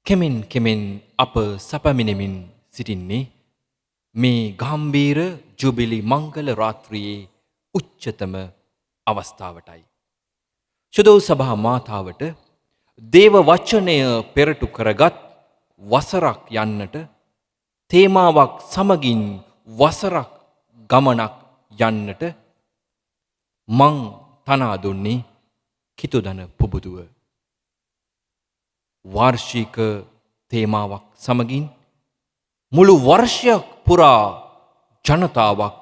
කෙමෙන් කෙමෙන් අප සැපමිනෙමින් සිටින්නේ මේ ගාම්භීර ජුබිලි මංගල රාත්‍රියේ උච්චතම අවස්ථාවටයි. ශුද්ධ සභා මාතාවට දේව වචනය පෙරටු කරගත් වසරක් යන්නට තේමාවක් සමගින් වසරක් ගමනක් යන්නට මං තනා දුන්නේ කිතුදන පුබුදුව. වාර්ෂික තේමාවක් සමගින් මුළු වර්ෂයක් පුරා ජනතාවක්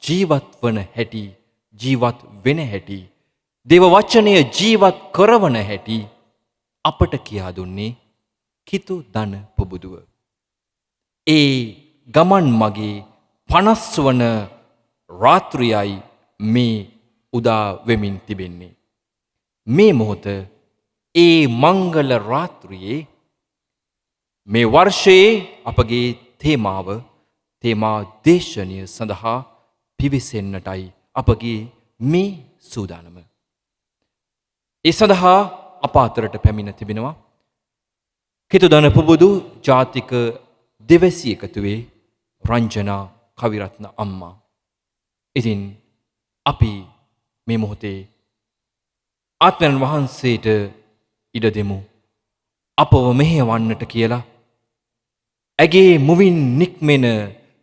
ජීවත් වන හැටි, ජීවත් වෙන හැටි, දේව වචනය ජීවත් කරවන හැටි අපට කියා දුන්නේ කිතුදන පුබුදුව. ඒ ගමන් මගේ 50 වන රාත්‍රියයි මේ උදා වෙමින් තිබෙන්නේ. මේ මොහොත ඒ මංගල රාත්‍රියේ මේ වර්ෂයේ අපගේ තේමා දේශනය සඳහා පිවිසෙන්නටයි අපගේ මේ සූදානම. ඒ සඳහා අප අතරට පැමිණ තිබෙනවා කිතුදන පුබුදු ජාතික දෙවැසි එකතුවේ රංජනා කවිරත්න අම්මා. ඉතින් අපි මේ මොහොතේ ආත්මයන් වහන්සේට ඉඩ දෙමු අපව මෙහෙවන්නට කියලා. ඇගේ මුවින් නික්මෙන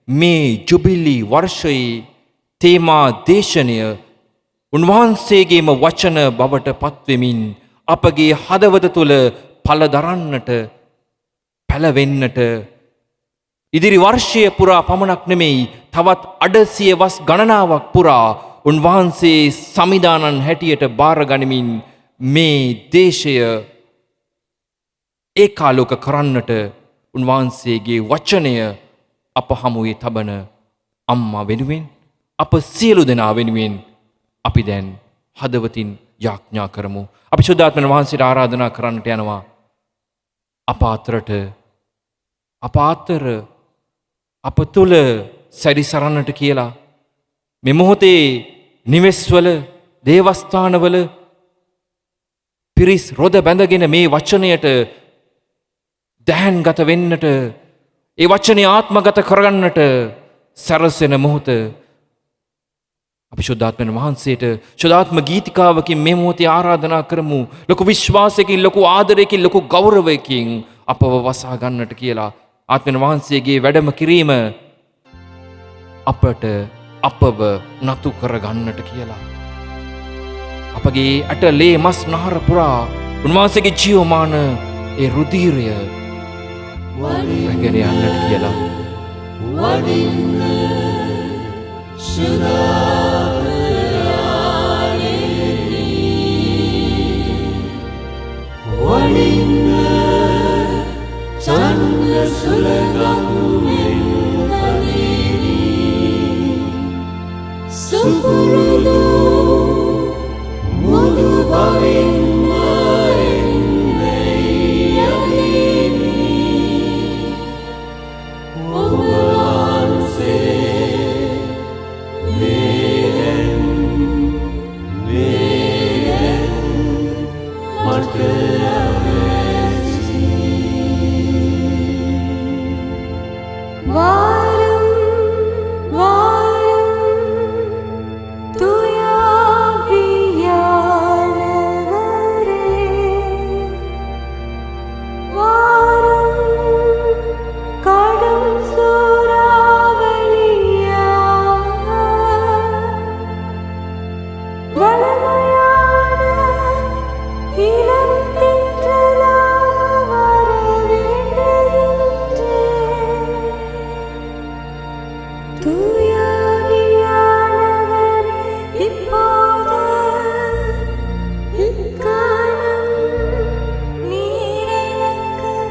මේ ජුබිලි වර්ෂයේ තේමා දේශනය උන්වහන්සේගේම වචන බවට පත්වෙමින් අපගේ හදවත තුළ පළ දරන්නට, පැලවෙන්නට ඉදිරි වර්ෂය පුරා පමණක් නෙමෙයි, තවත් අඩසිය වස් ගණනාවක් පුරා උන්වහන්සේ සමිදානන් හැටියට බාරගනිමින් මේ දේශය ඒකාලෝක කරන්නට උන්වහන්සේගේ වචනය අප හමුවේ තබන අම්මා වෙනුවෙන්, අප සියලු දෙනා වෙනුවෙන් අපි දැන් හදවතින් යාඥා කරමු. අපි ශුද්ධාත්මන වහන්සේට ආරාධනා කරන්නට යනවා අප අතරට, අප අතර, අප තුළ සැරිසරන්නට කියලා. මේ මොහොතේ නිවෙස්වල, දේවස්ථානවල පිරිස් රොද බැඳගෙන මේ වචනයට දැහන්ගත වෙන්නට, ඒ වචනය ආත්මගත කරගන්නට සැරසෙන මොහොත අපි ශුද්ධාත්මයන් වහන්සේට ශුද්ධාත්ම ගීතිකාවකින් මේ මොහොතේ ආරාධනා කරමු. ලොකු විශ්වාසයකින්, ලොකු ආදරයකින්, ලොකු ගෞරවයකින් අපව වසා ගන්නට කියලා. ආත්මයන් වහන්සේගේ වැඩම කිරීම අපට අපව නතු කර ගන්නට කියලා. අපගේ ඇට ලේ මස් නහර පුරා උන්වහන්සේගේ ජීවමාන ඒ රුධිරය රැගෙන යන්නට කියලා. நீர் எனக்கு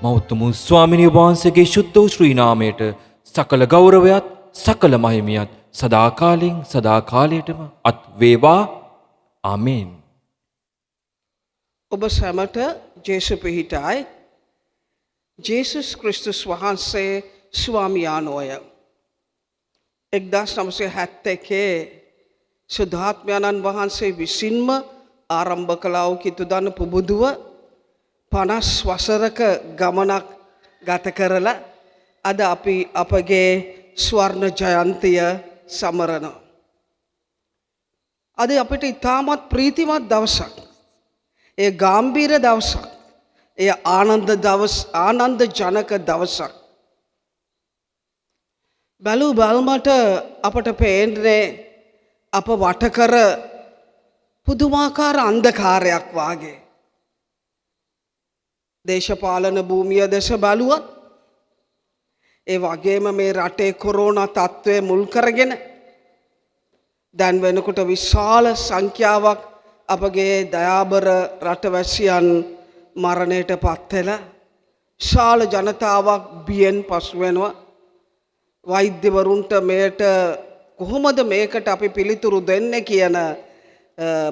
මෞත්තම ස්වාමිනී වහන්සේගේ ශුද්ධ වූ ශ්‍රී නාමයට සකල ගෞරවයත් සකල මහිමයත් සදාකාලින් සදාකාලයටම අත් වේවා. ආමේන්. ඔබ සැමට ජේසු පිහිටයි. ජේසුස් ක්‍රිස්තුස් වහන්සේ ස්වාමියානෝය. 1971 සුද්ධාත්මයන්න් වහන්සේ විසින්ම ආරම්භ කළා වූ කිතුදන්න පුබුදුව 50 වසරක ගමනක් ගත කරලා අද අපි අපගේ ස්වර්ණ ජයන්තිය සමරනවා. අද අපිට ඉතාමත් ප්‍රීතිමත් දවසක්. ඒ ගාම්භීර දවසක්. ඒ ආනන්ද ජනක දවසක්. බැලූ බැල්මට අපට පේන්නේ අප වටකර පුදුමාකාර අන්ධකාරයක් වාගේ. දේශපාලන භූමිය දෙස බැලුවත් ඒ වගේම මේ රටේ කොරෝනා තත්ත්වය මුල් කරගෙන දැන් වෙනකොට විශාල සංඛ්‍යාවක් අපගේ දයාබර රටවැසියන් මරණයට පත් වෙලා විශාල ජනතාවක් බියෙන් පසු වෙනවා. වෛද්‍යවරුන්ට මේට කොහොමද මේකට අපි පිළිතුරු දෙන්නේ කියන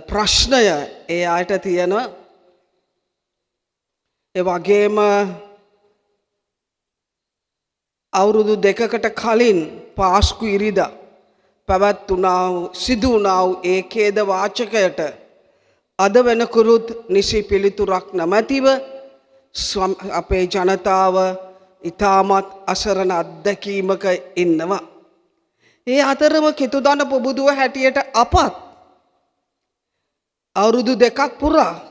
ප්‍රශ්නය ඒ අයට තියෙනවා. ඒ වගේම අවුරුදු 2කට කලින් පාස්කු ඉරිදා පැවැත්වුණා සිදු වුණා වූ ඒ ඛේද වාචකයට අද වෙනකුරුත් නිසි පිළිතුරක් නැමැතිව අපේ ජනතාව ඉතාමත් අසරණ අත්දැකීමක ඉන්නවා. ඒ අතරම කිතුදන පුබුදුව හැටියට අපත් අවුරුදු 2ක් පුරා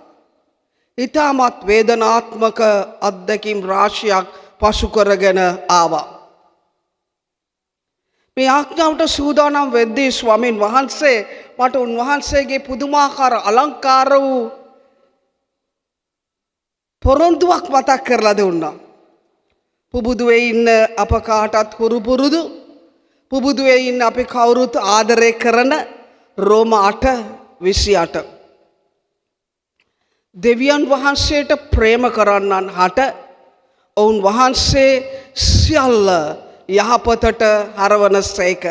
ඉතාමත් වේදනාත්මක අත්දැකීම් රාශියක් පසු කරගෙන ආවා. මේ ආඥාවට සූදානම් වෙද්දී ස්වාමීන් වහන්සේ මට උන්වහන්සේගේ පුදුමාකාර අලංකාර වූ පොරොන්දුවක් මතක් කරලා දුන්නා. පුබුදුවේ ඉන්න අප කාටත් හුරු පුරුදු පුබුදුවේ ඉන්න අපි කවුරුත් ආදරය කරන රෝම 8:28 දෙවියන් වහන්සේට ප්‍රේම කරන්නන් හට ඔවුන් වහන්සේ සියල්ල යහපතට හරවන සේක.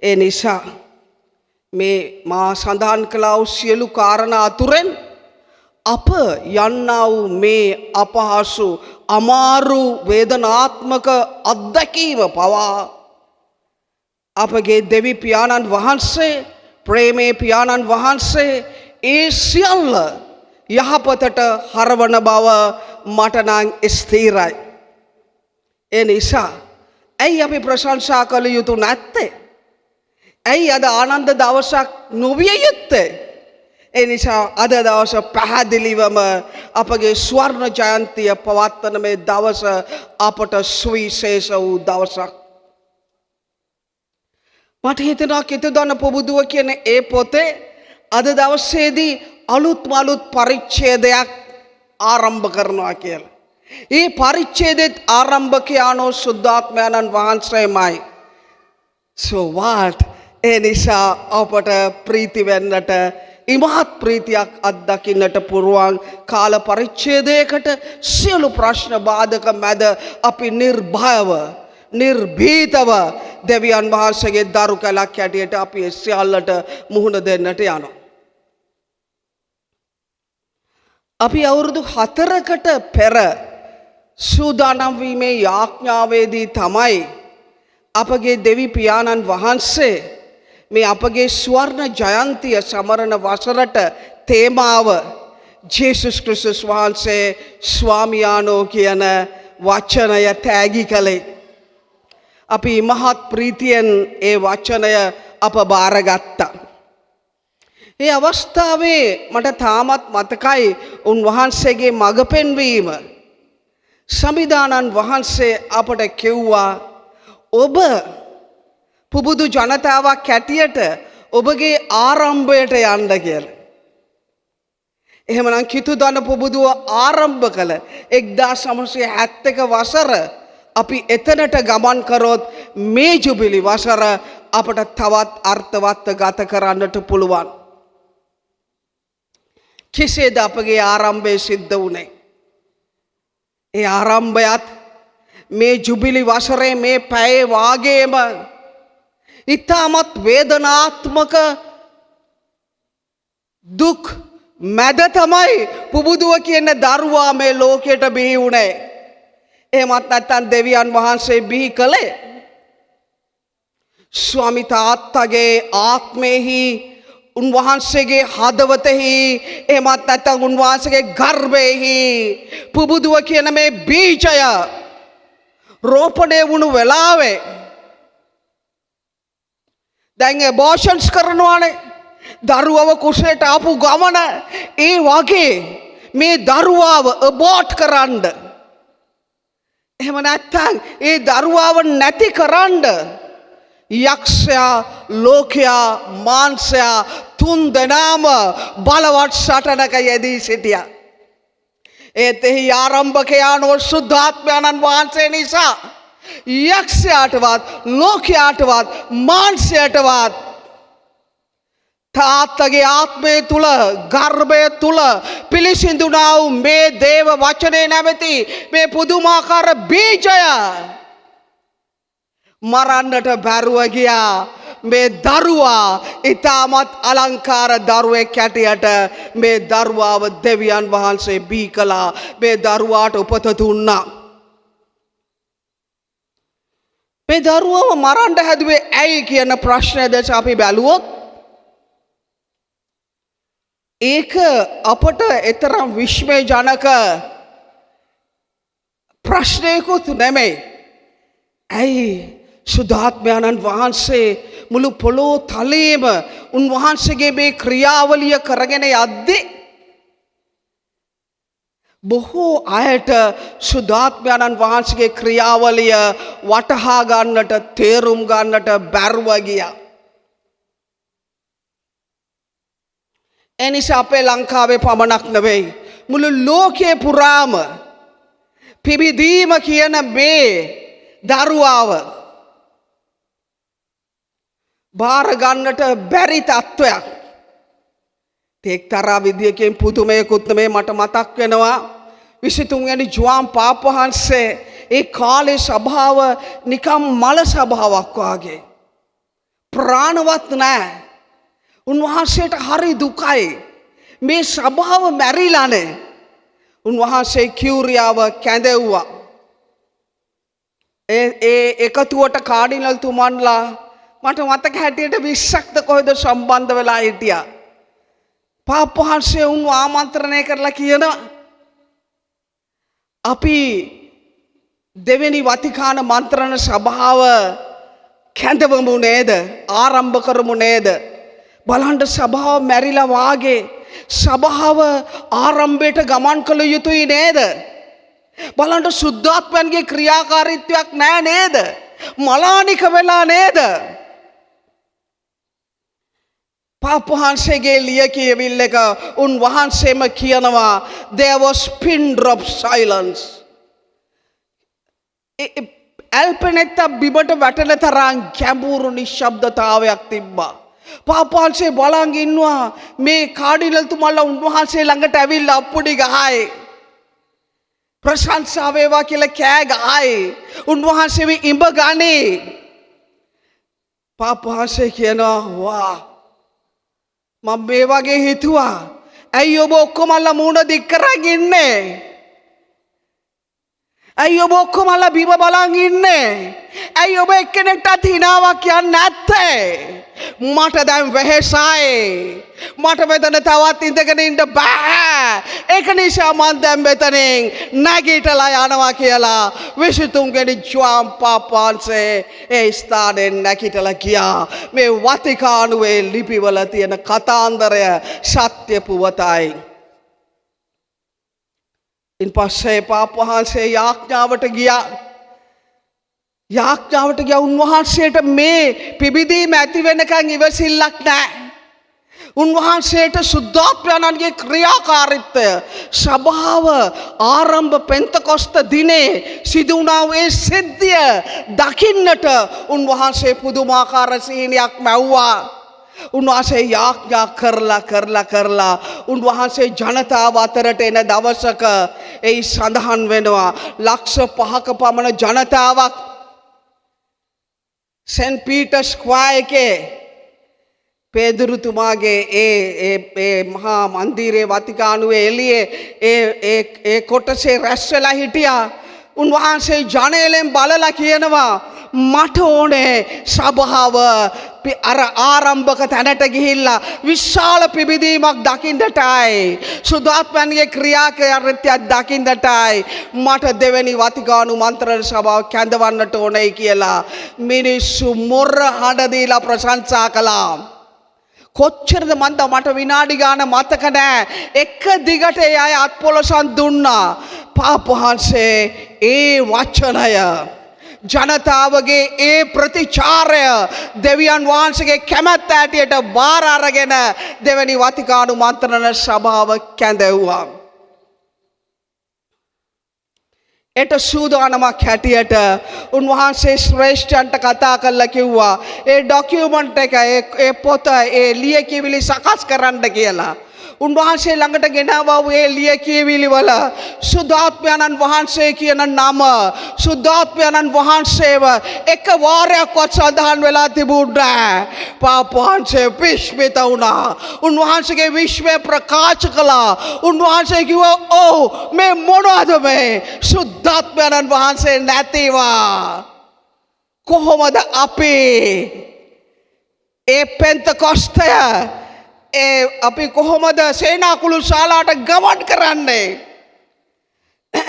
ඒ නිසා මේ මා සඳහන් කළා වූ සියලු කාරණා අතුරෙන් අප යන්නා වූ මේ අපහසු අමාරු වේදනාත්මක අත්දැකීම පවා අපගේ දෙවි පියාණන් වහන්සේ ප්‍රේමේ පියාණන් වහන්සේ ඒ සියල්ල යහපතට හරවන බව මට නම් ස්ථිරයි. ඒ නිසා ඇයි අපි ප්‍රශංසා කළ යුතු නැත්තේ? ඇයි අද ආනන්ද දවසක් නොවිය යුත්තේ? ඒ නිසා අද දවස පැහැදිලිවම අපගේ ස්වර්ණ ජයන්තිය පවත්වන මේ දවස අපට සුවිශේෂ වූ දවසක්. මට හිතෙනවා කිතුදන පුබුදුව කියන ඒ පොතේ අද දවසේදී අලුත් පරිච්ඡේදයක් ආරම්භ කරනවා කියලා. ඒ පරිච්ඡේදෙත් ආරම්භකයාණෝ සුද්ධාත්මයන්න් වහන්සේමයි. So what? ඒ නිසා අපට ප්‍රීති වෙන්නට ඉමහත් ප්‍රීතියක් අත්දකින්නට පුරුවන් කාල පරිච්ඡේදයකට සියලු ප්‍රශ්න බාධක මැද අපි නිර්භයව නිර්භීතව දෙවියන් වහන්සේගේ දරු කැලක් හැටියට අපි සියල්ලට මුහුණ දෙන්නට යනවා. අපි අවුරුදු 4කට පෙර සූදානම් වීමේ යාඥාවේදී තමයි අපගේ දෙවි පියාණන් වහන්සේ මේ අපගේ ස්වර්ණ ජයන්තිය සමරන වසරට තේමාව ජේසුස් ක්‍රිස්තුස් වහන්සේ ස්වාමියානෝ කියන වචනය තෑගි කළේ. අපි මහත් ප්‍රීතියෙන් ඒ වචනය අප බාරගත්තා. ඒ අවස්ථාවේ මට තාමත් මතකයි උන්වහන්සේගේ මඟ පෙන්වීම. සමිදානන් වහන්සේ අපට කිව්වා ඔබ පුබුදු ජනතාවක් හැටියට ඔබගේ ආරම්භයට යන්න කියලා. එහෙමනම් කිතුදන පුබුදුව ආරම්භ කළ 1971 වසර අපි එතනට ගමන් කරොත් මේ ජුබිලි වසර අපට තවත් අර්ථවත් ගත කරන්නට පුළුවන්. කෙසේද අපගේ ආරම්භය සිද්ධ වුණේ? ඒ ආරම්භයත් මේ ජුබිලි වසරේ මේ පැයේ වාගේම ඉතාමත් වේදනාත්මක දුක් මැද තමයි පුබුදුව කියන දරුවා මේ ලෝකයට බිහි වුණේ. එහෙමත් නැත්නම් දෙවියන් වහන්සේ බිහි කළේ ස්වාමි තාත්තගේ ආත්මෙහි උන්වහන්සේගේ හදවතෙහි එහෙමත් නැත්නම් උන්වහන්සේගේ ගර්භයෙහි පුබුදුව කියන මේ බීජය රෝපණය වුණු වෙලාවේ දැන් එබෝෂන්ස් කරනවානේ දරුවව කුසයට ආපු ගමන ඒ වගේ මේ දරුවාව අබෝට් කරන්න එහෙම නැත්නම් ඒ දරුවාව නැති කරන්න යක්ෂයා ලෝකයා මාංශයා තුන් දෙනාම බලවත් සටනක යෙදී සිටියා. ඒත් එහි ආරම්භකයා නෝ සුද්ධාත්මයන්න් වහන්සේ නිසා යක්ෂයාටවත් ලෝකයාටවත් මාංශයටවත් තාත්තගේ ආත්මය තුල ගර්භය තුල පිළිසිඳුනා වූ මේ දේව වචනේ නැමැති මේ පුදුමාකාර බීජය මරන්නට බැරුව ගියා. මේ දරුවා ඊටමත් අලංකාර දරුවෙක් හැටියට මේ දරුවාව දෙවියන් වහන්සේ බිහි කළා. මේ දරුවාට උපත දුන්නා. මේ දරුවව මරන්න හැදුවේ ඇයි කියන ප්‍රශ්නය දැස අපි බැලුවොත් ඒක අපට එතරම් විශ්මයජනක ප්‍රශ්නයකුත් නෙමෙයි. ඇයි සුද්ධාත්මයන්න් වහන්සේ මුළු පොළොව තලයේම උන්වහන්සේගේ මේ ක්‍රියාවලිය කරගෙන යද්දී බොහෝ අයට සුද්ධාත්මයන්න් වහන්සේගේ ක්‍රියාවලිය වටහා ගන්නට තේරුම් ගන්නට බැරුව ගියා. එනිසා අපේ ලංකාවේ පමණක් නෙවෙයි මුළු ලෝකයේ පුරාම පිබිදීම කියන මේ දරුවාව බාර ගන්නට බැරි තත්වයක්. එක්තරා විදියකින් පුදුමයකුත් මේ මට මතක් වෙනවා 23 වෙනි ජුවාන් පාප වහන්සේ ඒ කාලේ සභාව නිකම් මල සභාවක් වාගේ ප්‍රාණවත් නැහැ. උන්වහන්සේට හරි දුකයි. මේ සභාව මැරිලානේ. උන්වහන්සේ කියුරියාව කැඳෙව්වා. ඒ එකතුවට කාඩිනල් තුමන්ලා මට මතක හැටියට 20ක්ද කොහෙද සම්බන්ධ වෙලා හිටියා. පාප වහන්සේ උන්ව ආමන්ත්‍රණය කරලා කියනවා අපි දෙවෙනි වතිකාන මන්ත්‍රණ සභාව කැඳවමු නේද? ආරම්භ කරමු නේද? බලන්න සභාව මැරිලා වාගේ සභාව ආරම්භයට ගමන් කළ යුතුයි නේද? බලන්න සුද්ධාත්මයන්ගේ ක්‍රියාකාරීත්වයක් නෑ නේද? මලානික වෙලා නේද? පාප වහන්සේගේ ලිය කියවිල්ල එක උන්වහන්සේම කියනවා there was pin drop silence. ඇල්පෙනෙත්ත බිමට වැටෙන තරම් ගැඹුරු නිශ්ශබ්දතාවයක් තිබ්බා. පාප වහන්සේ බලන් ඉන්නවා මේ කාඩිනල් තුමන්ලා උන්වහන්සේ ළඟට ඇවිල්ලා අප්පුඩි ගහයි. ප්‍රශංසා වේවා කියලා කෑ ගහයි. උන්වහන්සේව ඉඹ ගන්නේ. පාප වහන්සේ කියනවා වා මම මේ වගේ හිතුවා. ඇයි ඔබ ඔක්කොමලා මූණ දික් කරගෙන ඉන්නේ? ඇයි ඔබ ඔක්කොමලා බිම බලන් ඉන්නේ? ඇයි ඔබ එක්කෙනෙක්ටත් හිනාවක් කියන්නේ නැත්තේ? මට දැන් වෙහෙසයි. මට මෙතන තවත් ඉඳගෙන ඉන්න බෑ. ඒක නිසා මම දැන් මෙතනින් නැගිටලා යනවා කියලා 23 වෙනි ජුවාන් පාප වහන්සේ ඒ ස්ථානෙන් නැගිටලා ගියා. මේ වතිකානුවේ ලිපිවල තියෙන කතාන්දරය සත්‍ය පුවතයි. ඉන් පස්සේ පාප වහන්සේ යාඥාවට ගියා. උන්වහන්සේට මේ පිබිදීම ඇති වෙනකන් ඉවසිල්ලක් නැහැ. උන්වහන්සේට සුද්ධාත්මයන්ගේ ක්‍රියාකාරීත්වය සභාව ආරම්භ පෙන්තකොස්ත දිනේ සිදු වුණා වූ සිද්ධිය දකින්නට උන්වහන්සේ පුදුමාකාර සිහිනයක් මැව්වා. උන්වහන්සේ යාඥා කරලා උන්වහන්සේ ජනතාව අතරට එන දවසක ඒ සඳහන් වෙනවා ලක්ෂ 5ක පමණ ජනතාවක් සෙන්ට් පීටර්ස් ස්ක්වයර් එකේ පේදුරුතුමාගේ ඒ මහා මන්දිරේ වතිකානුවේ එළියේ ඒ කොටසේ රැස් වෙලා හිටියා. උන්වහන්සේ ජනේලෙන් බලලා කියනවා මට ඕනේ සභාව අර ආරම්භක තැනට ගිහිල්ලා විශාල පිබිදීමක් දකින්නටයි සුදාත්මයන්ගේ ක්‍රියාකාරීත්වයක් දකින්නටයි මට දෙවෙනි වතිකානු මන්ත්‍රණ සභාව කැඳවන්නට ඕනේ කියලා මිනිස්සු මොර හඬ දීලා ප්‍රශංසා කළා. කොච්චරද මට විනාඩි ගාන මතක නෑ. එක දිගට ඒ අය අත්පොලසන් දුන්නා. පාපවහන්සේ ඒ වචනය ජනතාවගේ ඒ ප්‍රතිචාරය දෙවියන් වහන්සේගේ කැමැත්ත ඇටියට බාර අරගෙන දෙවැනි වතිකානු මන්ත්‍රණ සභාව කැඳවුවා. එට සූදානමක් හැටියට උන්වහන්සේ ශ්‍රේෂ්ඨයන්ට කතා කරලා කිව්වා ඒ ඩොකියුමන්ට් එක ඒ පොත ඒ ලියකියවිලි සකස් කරන්න කියලා. උන්වහන්සේ ළඟට ගෙනාවා ඒ ලියකියවිලි වල සුද්ධාත්මයන්න් වහන්සේ කියන නම සුද්ධාත්මයන්න් වහන්සේව එක වාරයක්වත් සඳහන් වෙලා තිබුණේ නැහැ. පාපවහන්සේ විශ්මිත වුණා. උන්වහන්සේගේ විශ්වය ප්‍රකාශ කළා. උන්වහන්සේ කිව්වා ඔව් මේ මොනවද මේ සුද්ධාත්මයන්න් වහන්සේ නැතිවා කොහොමද අපි ඒ පෙන්තකොස්තය අපි කොහොමද සේනාකුළු ශාලාවට ගමන් කරන්නේ?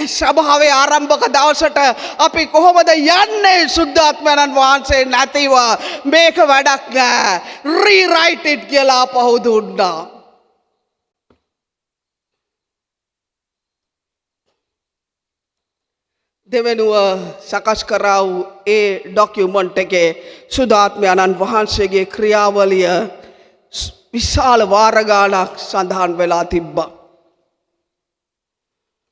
සභාවේ ආරම්භක දවසට අපි කොහොමද යන්නේ සුද්ධාත්මයන්න් වහන්සේ නැතිව? මේක වැඩක් නෑ. රීරයිට් ඉට් කියලා පහු දුන්නා. දෙවෙනුව සකස් කරා වූ ඒ ඩොකියුමන්ට් එකේ සුද්ධාත්මයන්න් වහන්සේගේ ක්‍රියාවලිය විශාල වාර ගානක් සඳහන් වෙලා තිබ්බා.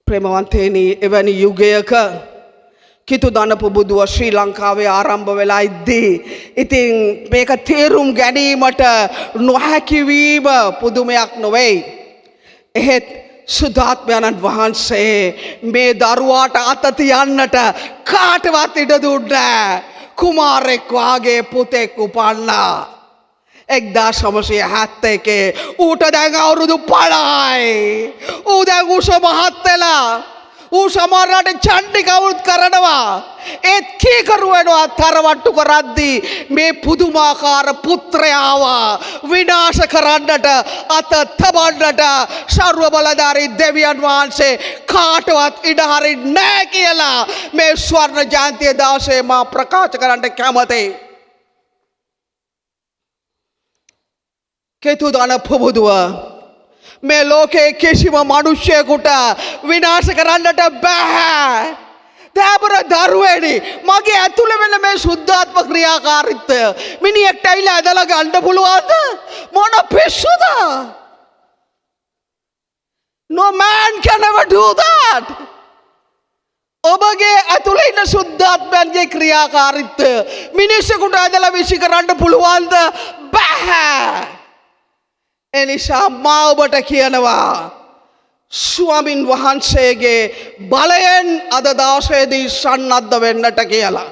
ප්‍රේමවන්තේනි එවැනි යුගයක කිතු දනපු බුදුව ශ්‍රී ලංකාවේ ආරම්භ වෙලා ඉද්දී ඉතින් මේක තේරුම් ගැනීමට නොහැකි වීම පුදුමයක් නොවේ. එහෙත් සුද්ධාත්මයන්න් වහන්සේ මේ දරුවාට අත තියන්නට කාටවත් ඉඩ දුන්නේ නැහැ. කුමාරෙක් වාගේ පුතෙක් උපන්නා. 1971 ඌට දැන් අවුරුදු 50යි. ඌ දැන් උස මහත් වෙලා ඌ සමහරවිට චණ්ඩි කවුරුත් කරනවා. ඒත් කීකරු වෙනවා තරවට්ටු කරද්දී මේ පුදුමාකාර පුත්‍රයාව විනාශ කරන්නට අත තබන්නට සර්ව බලධාරී දෙවියන් වහන්සේ කාටවත් ඉඩ හරින්නේ නැහැ කියලා මේ ස්වර්ණ ජයන්තිය දවසේ මා ප්‍රකාශ කරන්න කැමතියි. කෙතු දන පුබුදුව මේ ලෝකේ කිසිම මිනිසෙකුට විනාශ කරන්නට බෑ. දෑබර දරුවේනි මගේ ඇතුළේ වෙන මේ සුද්ධාත්ම ක්‍රියාකාරීත්වය මිනිහෙක්ට ඇවිල්ලා ඇදලා ගන්න පුළුවන්ද? මොන පිස්සුද? No man can ever do that. ඔබගේ ඇතුළේ ඉන්න සුද්ධාත්මයන්ගේ ක්‍රියාකාරීත්වය මිනිසෙකුට ඇදලා විසි කරන්න පුළුවන්ද? බෑ. එනිසා මා ඔබට කියනවා ස්වාමින් වහන්සේගේ බලයෙන් අද දවසේදී සන්නද්ධ වෙන්නට කියලා.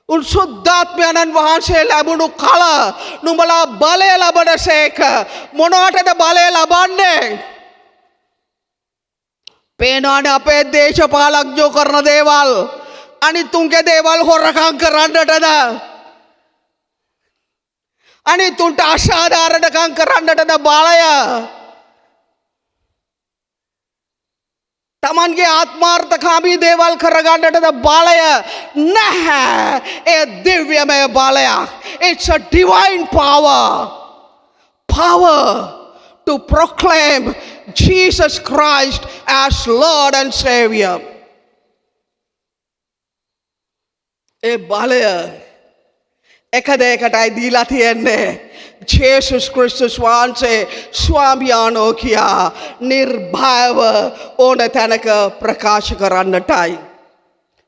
උන් සුද්ධාත්මයන්න් වහන්සේ ලැබුණු කල නුඹලා බලය ලබනසේක. මොනවටද බලය ලබන්නේ? පේනවනේ අපේ දේශපාලඥයෝ කරන දේවල් අනිතුන්ගේ දේවල් හොරකම් කරන්නටද? අනිතුන්ට අසාධාරණකම් කරන්නටද බලය? තමන්ගේ ආත්මාර්ථකාමී දේවල් කරගන්නටද බලය? නැහැ. ඒ දිව්‍යමය බලයක්. It's a divine power. Power to proclaim Jesus Christ as Lord and Savior. ඒ බලය එක දෙයකටයි දීලා තියෙන්නේ. ජේසුස් ක්‍රිස්තුස් වහන්සේ ස්වාමියානෝ කියා නිර්භයව ඕන තැනක ප්‍රකාශ කරන්නටයි.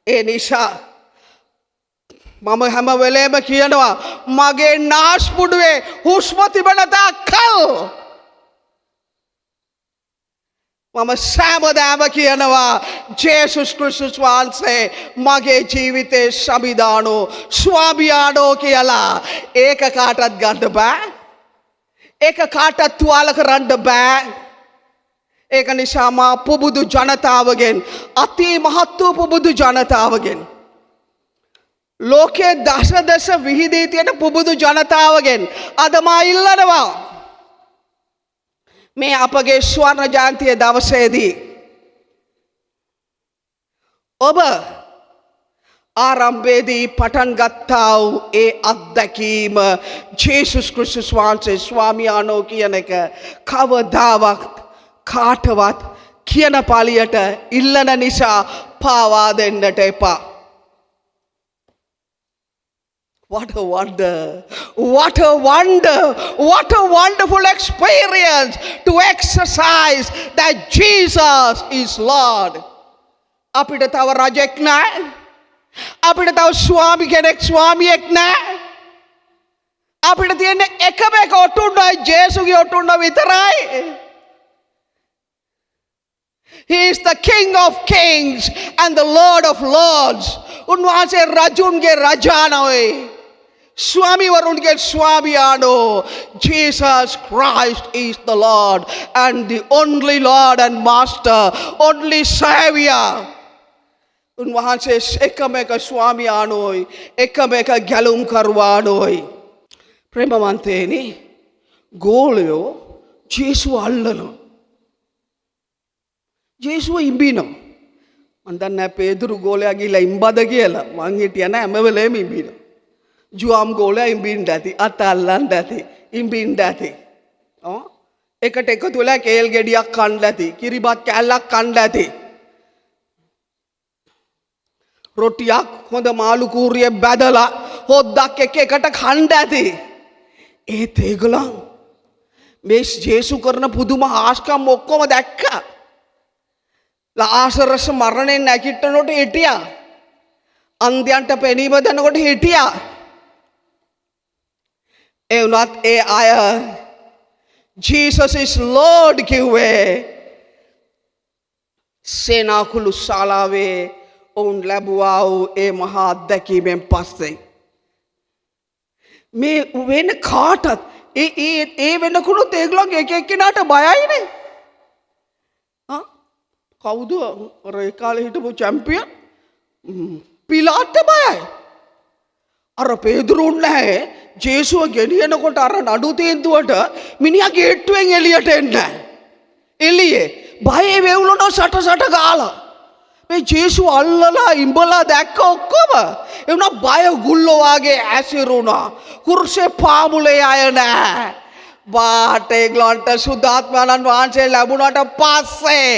ඒ නිසා මම හැම වෙලේම කියනවා මගේ නාස්පුඩුවේ හුස්ම තිබෙන තාක්කල් මම සෑමදාම කියනවා ජේසුස් ක්‍රිස්තුස් වහන්සේ මගේ ජීවිතේ සමිදානෝ ස්වාමියානෝ කියලා. ඒක කාටවත් ගන්න බෑ. ඒක කාටවත් තුවාල කරන්න බෑ. ඒක නිසා මා පුබුදු ජනතාවගෙන් අති මහත් වූ පුබුදු ජනතාවගෙන් ලෝකයේ දස දස විහිදී තියෙන පුබුදු ජනතාවගෙන් අද මා ඉල්ලනවා මේ අපගේ ස්වර්ණ ජයන්තිය දවසේදී ඔබ ආරම්භයේදී පටන් ගත්තා වූ ඒ අත්දැකීම ජේසුස් ක්‍රිස්තුස් වහන්සේ ස්වාමියානෝ කියන එක කවදාවත් කාටවත් කියන පාලියට ඉල්ලන නිසා පාවා දෙන්නට එපා. What a wonder, what a wonder, what a wonderful experience to exercise that Jesus is Lord. අපිට තව රජෙක් නැහැ. අපිට තව ස්වාමි කෙනෙක් ස්වාමියෙක් නැහැ. අපිට තියෙන එකම එක ඔටුන්නයි ජේසුගේ ඔටුන්න විතරයි. He is the King of Kings and the Lord of Lords. උන්වහන්සේ රජුන්ගේ රජාණෝයි. ස්වාමිවරුන්ගේ ස්වාමියානෝ. Jesus Christ is the Lord and the only Lord and Master, only Savior. උන්වහන්සේ එකම එක ස්වාමියානෝයි. එකම එක ගැලුම් කරවානෝයි. ප්‍රේමවන්තේනි ගෝලයෝ ජේසුව අල්ලනවා. ජේසුව ඉඹිනවා. මන් දන්නේ පේදුරු ගෝලයා ගිහලා ඉඹද කියලා. මං හිටියා නෑ හැම වෙලේම ඉඹිනවා. ජුවම් ගෝලයා ඉඹින්න ඇති. අත අල්ලන්න ඇති. ඉඹින්න ඇති. එකට එකතු වෙලා කේල් ගෙඩියක් කන්න ඇති. කිරිබත් කෑල්ලක් කන්න ඇති. රොටියක් හොඳ මාළු කූරියක් බැදලා හොද්දක් එකට කන්න ඇති. ඒත් ඒගොල්ලන් මේ ජේසු කරන පුදුම ආස්කම් ඔක්කොම දැක්කා. ලාසරස් මරණයෙන් නැගිටිනකොට හිටියා. අන්ධයන්ට පෙනීම දෙනකොට හිටියා. ඒ වුණත් ඒ අය Jesus is Lord කිව්වේ. සේනාකුළු ශාලාවේ ඔවුන් ලැබුවා වූ ඒ මහා අත්දැකීමෙන් පස්සේ මේ වෙන කාටත් ඒ වෙනකුණුත් ඒගොල්ලන්ගේ එක එක්කෙනාට බයයිනේ. කවුද අර ඒ කාලේ හිටපු චැම්පියන් පිලාත් බයයි. අර පේදුරුන් නැහැ ජේසුව ගෙනියනකොට අර නඩු තීන්දුවට මිනිහා ගේට්ටුවෙන් එළියට එන්නේ නැහැ. එළියේ බයේ වෙවුලන සට ගාලා මේ ජේසුව අල්ලලා ඉඹලා දැක්ක ඔක්කොම ඒ වුණා බය ගුල්ලෝ වාගේ ඇසිරුණා. කුර්සේ පාමුලේ අය නැහැ. බාට ඒගොල්ලන්ට සුද්ධාත්මයන්න් වහන්සේ ලැබුණාට පස්සේ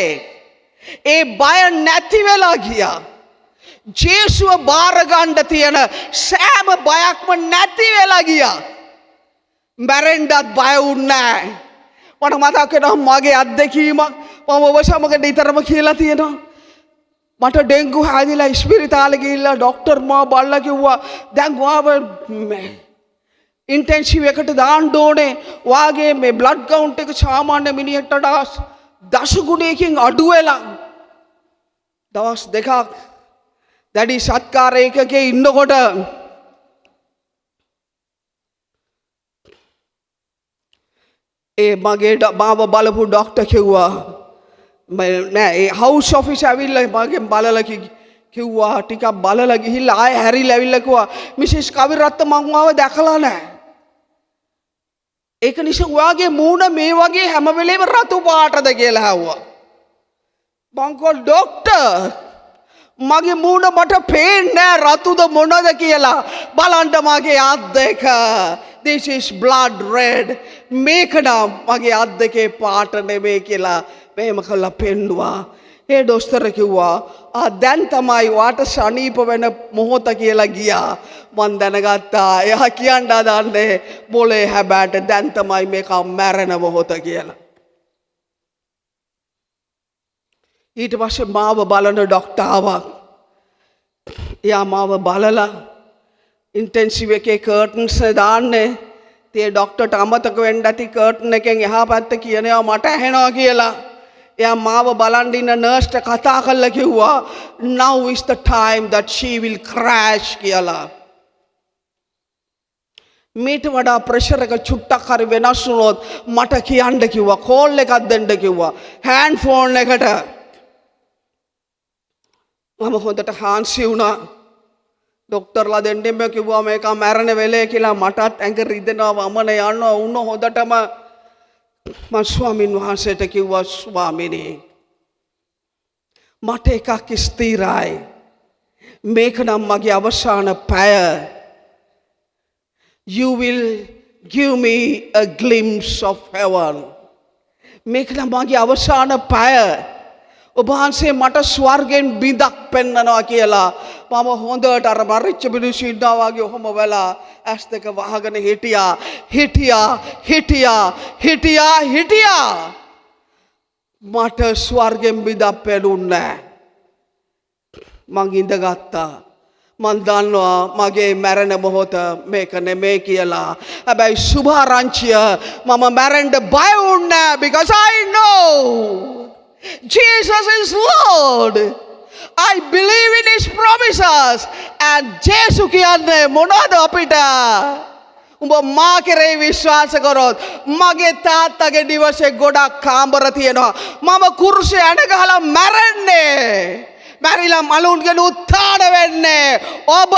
ඒ බය නැති වෙලා ගියා. ජේසුව බාර ගන්න තියෙන සෑම බයක්ම නැති වෙලා ගියා. මැරෙන්නත් බය වුණේ නැහැ. මට මතක් වෙනවා මගේ අත්දැකීමක් මම ඔබ සමග නිතරම කියලා තියෙනවා. මට ඩෙන්ගු හැදිලා ඉස්පිරිතාලේ ගිහිල්ලා ડોක්ටර් මා බලලා කිව්වා දැන් ඔයාව ඉන්ටෙන්සිව් එකට දාන්න ඕනේ. වාගේ මේ බ්ලඩ් කවුන්ට් එක සාමාන්‍ය මිනිහෙක්ට වඩා දස ගුණයකින් අඩු වෙලා දවස් දෙකක් දැඩි සත්කාර ඒකකේ ඉන්නකොට ඒ මගේ මාව බලපු ડોක්ටර් කිව්වා නෑ ඒ හවුස් ඔෆිස් ඇවිල්ලා මගෙන් බලලා කිව්වා ටිකක් බලලා ගිහිල්ලා ආයෙ හැරිලා ඇවිල්ලා කිව්වා මිසිස් කවිරත්න මං ආව දැකලා නෑ. ඒක නිසා ඔයාගේ මූණ මේ වගේ හැම වෙලේම රතු පාටද කියලා ඇහුවා. මං කිව්වා ડોක්ටර් මගේ මූණ මට පේන්නේ නෑ රතුද මොනද කියලා. බලන්න මගේ අත් දෙක. This is blood red. මේක නම් මගේ අත් දෙකේ පාට නෙමෙයි කියලා මෙහෙම කළා පෙන්නුවා. ඒ දොස්තර කිව්වා දැන් තමයි වාට සනීප වෙන මොහොත කියලා ගියා. මන් දැනගත්තා එයා කියන්න හදන්නේ බොලේ හැබෑට දැන් තමයි මේක මැරෙන මොහොත කියලා. ඊට පස්සේ මාව බලන ડોක්ටර් ආවා. එයා මාව බලලා ඉන්ටෙන්සිව් එකේ කර්ටන්ස් දාන්නේ. තේ ඩොක්ටර්ට අමතක වෙන්න ඇති කර්ටන් එකෙන් එහා පැත්ත කියනවා මට ඇහෙනවා කියලා. එයා මාව බලන් ඉන්න නර්ස්ට කතා කරලා කිව්වා now is the time that she will crash කියලා. මීට වඩා ප්‍රෙෂර් එක චුට්ටක් හරි වෙනස් වුණොත් මට කියන්න කිව්වා කෝල් එකක් දෙන්න කිව්වා හෑන්ඩ් ෆෝන් එකට. මම හොඳට හාන්සි වුණා. ඩොක්ටර්ලා දෙන්නෙම කිව්වා මේක මැරෙන වෙලේ කියලා. මටත් ඇඟ රිදෙනවා වමන යනවා උන්න හොඳටම. මම ස්වාමින් වහන්සේට කිව්වා ස්වාමිනේ මට එකක් ස්ථිරයි. මේක නම් මගේ අවසාන පැය. You will give me a glimpse of heaven. මේක නම් මගේ අවසාන පැය. ඔබ වහන්සේ මට ස්වර්ගෙන් බිඳක් පෙන්නනවා කියලා මම හොඳට අර මරිච්ච මිනිස්සු ඉන්නවා වගේ ඔහොම වෙලා ඇස් දෙක වහගෙන හිටියා. මට ස්වර්ගෙන් බිඳක් පෙනුන්නේ නැහැ. මං ඉඳගත්තා. මන් දන්නවා මගේ මැරෙන මොහොත මේක නෙමේ කියලා. හැබැයි සුභාරංචිය මම මැරෙන්න බය වුණා because I know Jesus is Lord. I believe in his promises. And ජේසු කියන්නේ මොනවද අපිට? උඹ මා කෙරෙහි විශ්වාස කරොත් මගේ තාත්තගේ නිවසේ ගොඩක් කාමර තියෙනවා. මම කුරුසේ ඇන ගහලා මැරෙන්නේ. මැරිලා මලුන්ගෙන උත්ථාන වෙන්නේ. ඔබව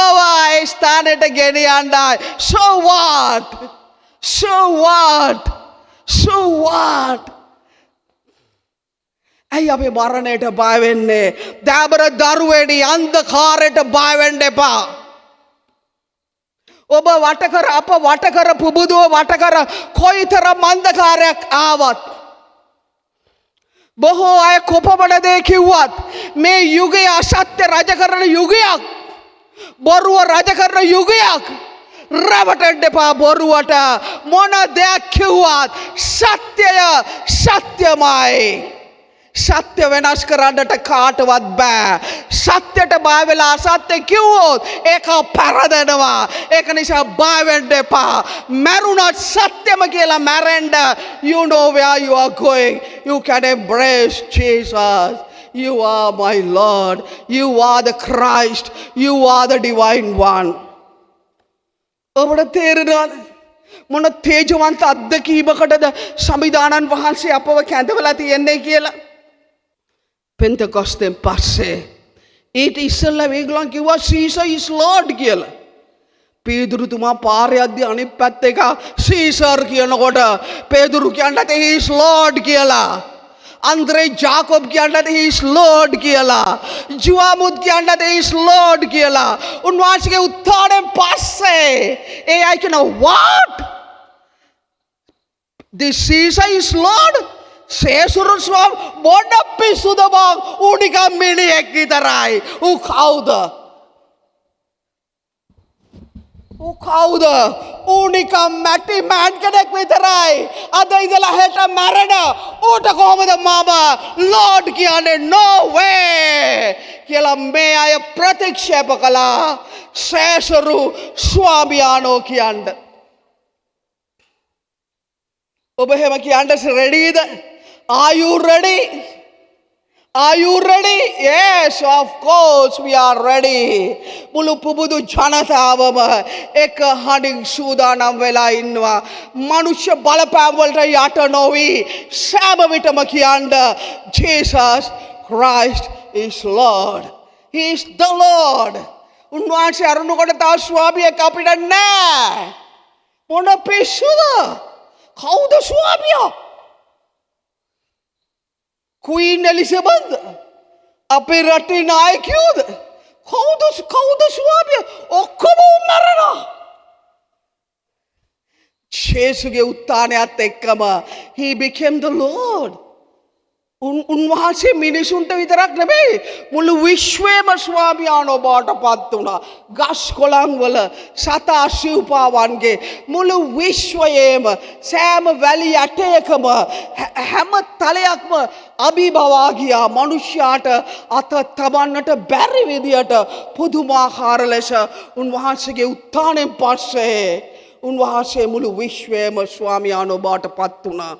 ඒ ස්ථානෙට ගෙනියන්නයි. So what? ඇයි අපි මරණයට බය වෙන්නේ? දෑබර දරුවේනි අන්ධකාරයට බය වෙන්න එපා. ඔබ වටකර අප වටකර පුබුදුව වටකර කොයිතරම් අන්ධකාරයක් ආවත් බොහෝ අය කොපමණ දේ කිව්වත් මේ යුගය අසත්‍ය රජ කරන යුගයක්. බොරුව රජ කරන යුගයක්. රැවටෙන්න එපා බොරුවට. මොන දෙයක් කිව්වත් සත්‍යය සත්‍යමයි. සත්‍ය වෙනස් කරන්නට කාටවත් බෑ. සත්‍යයට බය වෙලා අසත්‍ය කිව්වොත් ඒක පරදනවා. ඒක නිසා බය වෙන්න එපා. මරුණත් සත්‍යම කියලා මැරෙන්න. You know where you are going. You can embrace Jesus. You are my Lord. You are the Christ. You are the divine one. ඔබට තේරෙනවද? මොන තේජවන්ත අත්දැකීමකටද සම්විධානන් වහන්සේ අපව කැඳවලා තියෙන්නේ කියලා? පෙන්තකොස්තෙන් පස්සේ ඊට ඉස්සෙල්ලා මේගොල්ලන් කිව්වා සීසර් is Lord කියලා. පේදුරුතුමා පාරේ යද්දී අනිත් පැත්ත එක සීසර් කියනකොට පේදුරු කියන්නත් he is Lord කියලා. අන්ද්‍රේ ජාකොබ් කියන්නත් he is Lord කියලා. ජුවාමුත් කියන්නත් he is Lord කියලා. උන්වහන්සේගේ උත්ථානයෙන් පස්සේ ඒ අය කියන what? This Caesar is Lord? සේසුරු ස්වාම මොන පිස්සුද බං? ඌ නිකන් මිනිහෙක් විතරයි. ඌ කවුද? ඌ නිකන් මැටි මෑන් කෙනෙක් විතරයි. අද ඉඳලා හෙට මැරෙන ඌට කොහොමද මම ලෝඩ් කියන්නේ? no way කියලා මේ අය ප්‍රතික්ෂේප කළා. සේසුරු ස්වාමියානෝ කියන්නේ. ඔබ එහෙම කියන්න රෙඩීද? Are you ready? Are you ready? Yes, of course we are ready. මුළු පුබුදු ජනතාවම එක හඬින් සූදානම් වෙලා ඉන්නවා. මනුෂ්‍ය බලපෑම් වලට යට නොවි සෑම විටම කියන්න Jesus Christ is Lord. He is the Lord. උන්වහන්සේ අරුණුකොට තව ස්වාමියෙක් අපිට නැහැ. මොන පිස්සුද? කවුද ස්වාමියා? Queen Elizabeth? අපේ රටේ නායකයෝද? කවුද ස්වාමියා? ඔක්කොම මරනවා. ජේසුගේ උත්ථානයත් එක්කම he became the Lord. උන්වහන්සේ මිනිසුන්ට විතරක් නෙමෙයි මුළු විශ්වයම ස්වාමියාණෝ බවට පත් වුණා. ගස් කොළන් වල සතා ශිව්පාවන්ගේ මුළු විශ්වයේම සෑම වැලි ඇටයකම හැම තලයක්ම අභිභවා ගියා. මනුෂ්‍යයාට අත තබන්නට බැරි විදියට පුදුමාකාර ලෙස උන්වහන්සේගේ උත්ථානයෙන් පස්සේ උන්වහන්සේ මුළු විශ්වයේම ස්වාමියාණෝ බවට පත් වුණා.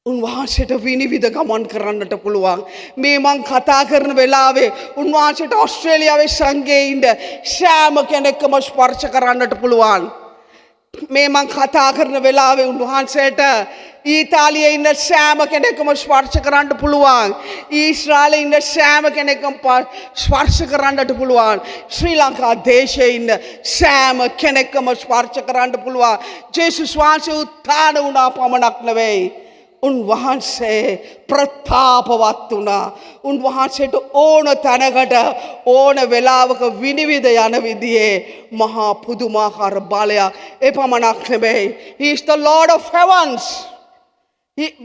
උන්වහන්සේට විනිවිද ගමන් කරන්නට පුළුවන්. මේ මං කතා කරන වෙලාවේ උන්වහන්සේට ඔස්ට්‍රේලියාවේ සංඝයේ ඉන්න සෑම කෙනෙක්ම ස්පර්ශ කරන්නට පුළුවන්. මේ මං කතා කරන වෙලාවේ උන්වහන්සේට ඊතාලියේ ඉන්න සෑම කෙනෙක්ම ස්පර්ශ කරන්න පුළුවන්. ඊශ්‍රායලයේ ඉන්න සෑම කෙනෙක්ම ස්පර්ශ කරන්නට පුළුවන්. ශ්‍රී ලංකා දේශයේ ඉන්න සෑම කෙනෙක්ම ස්පර්ශ කරන්න පුළුවන්. ජේසුස් වහන්සේ උත්ථාන වුණා පමණක් නෙවෙයි. උන්වහන්සේ ප්‍රතාපවත් වුණා. උන්වහන්සේට ඕන තැනකට ඕන වෙලාවක විනිවිද යන විදිහේ මහා පුදුමාකාර බලයක් එපමණක් නෙමෙයි. He is the Lord of heavens.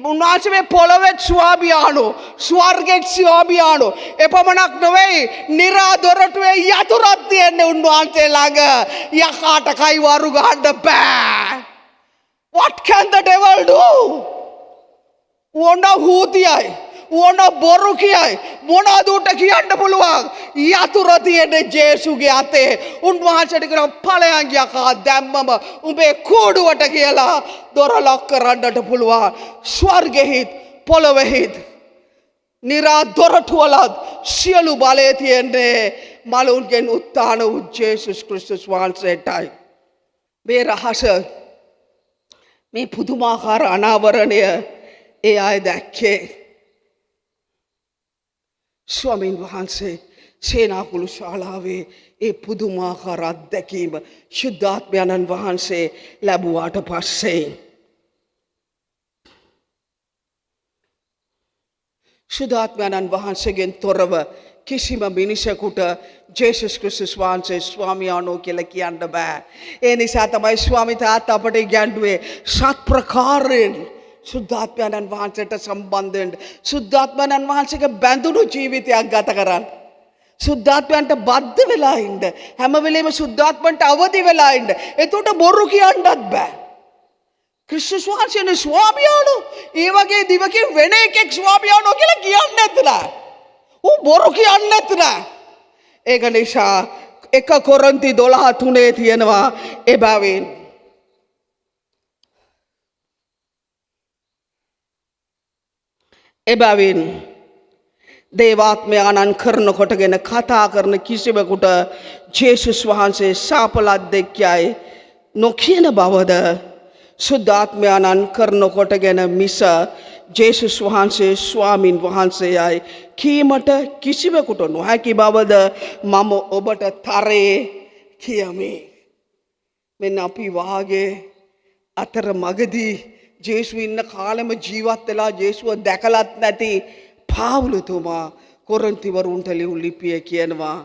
උන්වහන්සේ මේ පොළොවේ ස්වාමියාණෝ ස්වර්ගයේ ස්වාමියාණෝ එපමණක් නෙවෙයි නිරාදොරටුවේ යතුරක් තියෙන්නේ උන්වහන්සේ ළඟ. යකාට කයිවරු ගහන්න බෑ. What can the devil do? ඕන හූතියයි ඕන බොරු කියයි මොනවද උට කියන්න පුළුවන්. යතුර තියෙන්නේ ජේසුගේ අතේ. උන්වහන්සේට කියන ඵලයන් යකා දැම්මම උඹේ කූඩුවට කියලා දොර ලොක් කරන්නට පුළුවන්. ස්වර්ගෙහිත් පොළොවෙහිත් නිරා දොරටුවලත් සියලු බලය තියෙන්නේ මලුන්ගෙන් උත්ථාන වූ ජේසුස් ක්‍රිස්තුස් වහන්සේටයි. මේ රහස මේ පුදුමාකාර අනාවරණය ඒ අය දැක්කේ ස්වාමීන් වහන්සේ සේනාකුළු ශාලාවේ ඒ පුදුමාකාර අත්දැකීම ශුද්ධාත්මයන්න් වහන්සේ ලැබුවාට පස්සේ ශුද්ධාත්මයන්න් වහන්සේගෙන් තොරව කිසිම මිනිසෙකුට ජේසුස් ක්‍රිස්තුස් වහන්සේ ස්වාමියාණෝ කියලා කියන්න බෑ. ඒ නිසා තමයි ස්වාමී තාත්තා අපට ඉගැන්වුවේ සත් ප්‍රකාරයෙන් සුද්ධාත්මයන්න් වහන්සේට සම්බන්ධ වෙන්න. සුද්ධාත්මයන්න් වහන්සේගේ බැඳුණු ජීවිතයක් ගත කරන්න. සුද්ධාත්මයන්ට බද්ධ වෙලා ඉන්න. හැම වෙලේම සුද්ධාත්මයන්ට අවදි වෙලා ඉන්න. එතකොට බොරු කියන්නත් බෑ. ක්‍රිස්තුස් වහන්සේනේ ස්වාමියාණෝ. ඒ වගේ දිවකින් වෙන එකෙක් ස්වාමියාණෝ කියලා කියන්නේ නැත්නම්. ඌ බොරු කියන්නේ නැත්නම්. ඒක නිසා 1 කොරින්ති 12:3 තියෙනවා එබැවින් එබැවින් දේවාත්මය ආනන් කරනකොටගෙන කතා කරන කිසිවෙකුට ජේසුස් වහන්සේ ශාපලද්දෙක්යයි නොකියන බවද සුද්ධාත්මය ආනන් කරනකොටගෙන මිස ජේසුස් වහන්සේ ස්වාමින් වහන්සේයයි කීමට කිසිවෙකුට නොහැකි බවද මම ඔබට තරේ කියමි. මෙන්න අපි වාගේ අතර මගදී ජේසුව ඉන්න කාලෙම ජීවත් වෙලා ජේසුව දැකලත් නැති පාවුලතුමා කොරින්තිවරුන්ට ලියු ලිපිය කියනවා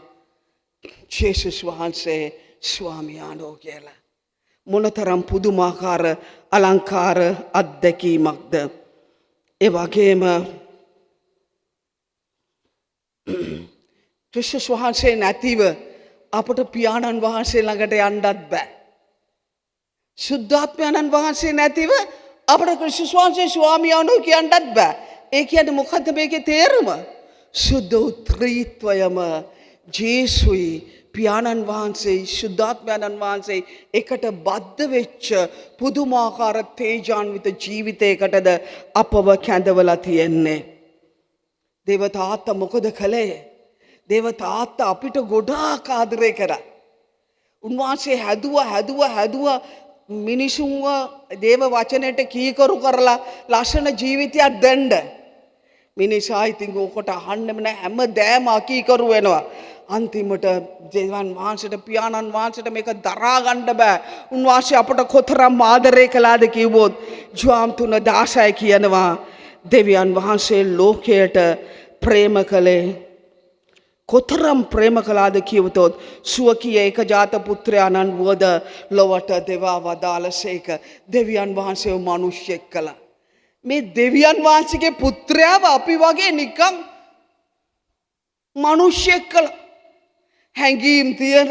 ජේසුස් වහන්සේ ස්වාමියාණෝ කියලා. මොනතරම් පුදුමාකාර අලංකාර අත්දැකීමක්ද. ඒ වගේම ක්‍රිස්තුස් වහන්සේ නැතිව අපට පියාණන් වහන්සේ ළඟට යන්නත් බෑ. සුද්ධාත්මයන්න් වහන්සේ නැතිව අපට ක්‍රිස්තුස් වහන්සේ ස්වාමියාණෝ කියන්නත් බෑ. ඒ කියන්නේ මොකද්ද මේකේ තේරුම? සුද්ධ ත්‍රිත්වයම ජේසුයි පියාණන් වහන්සේ සුද්ධාත්මයන්න් වහන්සේ එකට බද්ධ වෙච්ච පුදුමාකාර තේජාන්විත ජීවිතයකටද අපව කැඳවලා තියෙන්නේ. දේව තාත්තා මොකද කළේ? දේව තාත්තා අපිට ගොඩාක් ආදරය කරා. උන්වහන්සේ හැදුවා මිනිසුන්ව දේව වචනයට කීකරු කරලා ලස්සන ජීවිතයක් දෙන්න. මිනිසා ඉතින් ඕකට අහන්නෙම නෑ, හැමදෑම අකීකරු වෙනවා. අන්තිමට දේවන් වහන්සේට පියාණන් වහන්සේට මේක දරා ගන්න බෑ. උන්වහන්සේ අපට කොතරම් ආදරය කළාද කිව්වොත් ජෝම් 3:16 කියනවා දෙවියන් වහන්සේ ලෝකයට ප්‍රේම කළේ කොතරම් ප්‍රේම කළාද කියවතොත් සුවකීය ඒකජාත පුත්‍රයාණන් වුවද ලොවට දෙවා වදාළසේක. දෙවියන් වහන්සේව මිනිස්සෙක් කළා. මේ දෙවියන් වහන්සේගේ පුත්‍රයාව අපි වගේ නිකන් මිනිස්සෙක් කළා. හැඟීම් තියෙන,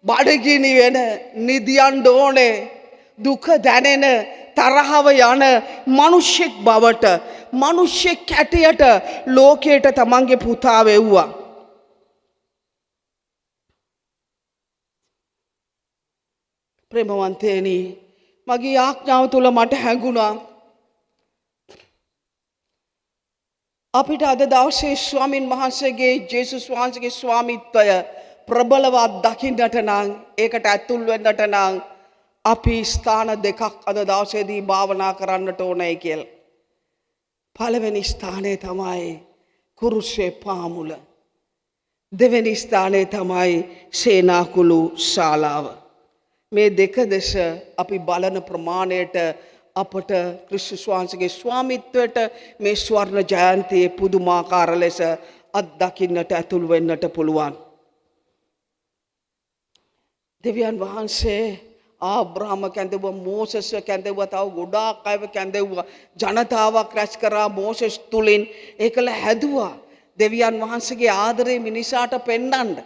බඩගිනි වෙන, නිදියන්න ඕනේ, දුක දැනෙන, තරහව යන මිනිස්සෙක් බවට, මිනිස්සෙක් කැටියට ලෝකයට තමන්ගේ පුතා වෙව්වා. ප්‍රේමවන්තේනි, මගේ ආඥාව තුල මට හැඟුණා අපිට අද දවසේ ස්වාමින් වහන්සේගේ ජේසුස් වහන්සේගේ ස්වාමිත්වය ප්‍රබලව දකින්නට නම්, ඒකට ඇතුල් වෙන්නට නම් අපි ස්ථාන දෙකක් අද දවසේදී භාවනා කරන්නට ඕනේ කියලා. පළවෙනි ස්ථානය තමයි කුරුසේ පාමුල. දෙවෙනි ස්ථානය තමයි සේනාකුළු ශාලාව. මේ දෙක දෙස අපි බලන ප්‍රමාණයට අපට ක්‍රිස්තුස් වහන්සේගේ ස්වාමිත්වයට මේ ස්වර්ණ ජයන්තියේ පුදුමාකාර ලෙස අත්දකින්නට ඇතුල් වෙන්නට පුළුවන්. දෙවියන් වහන්සේ ආබ්‍රහම කැඳවුවා, මෝසෙස් කැඳවුවා, තව ගොඩාක් අයව කැඳවුවා. ජනතාවක් රැස් කරා මෝසෙස් තුලින්. ඒකල හැදුවා දෙවියන් වහන්සේගේ ආදරේ මිනිසාට පෙන්වන්න.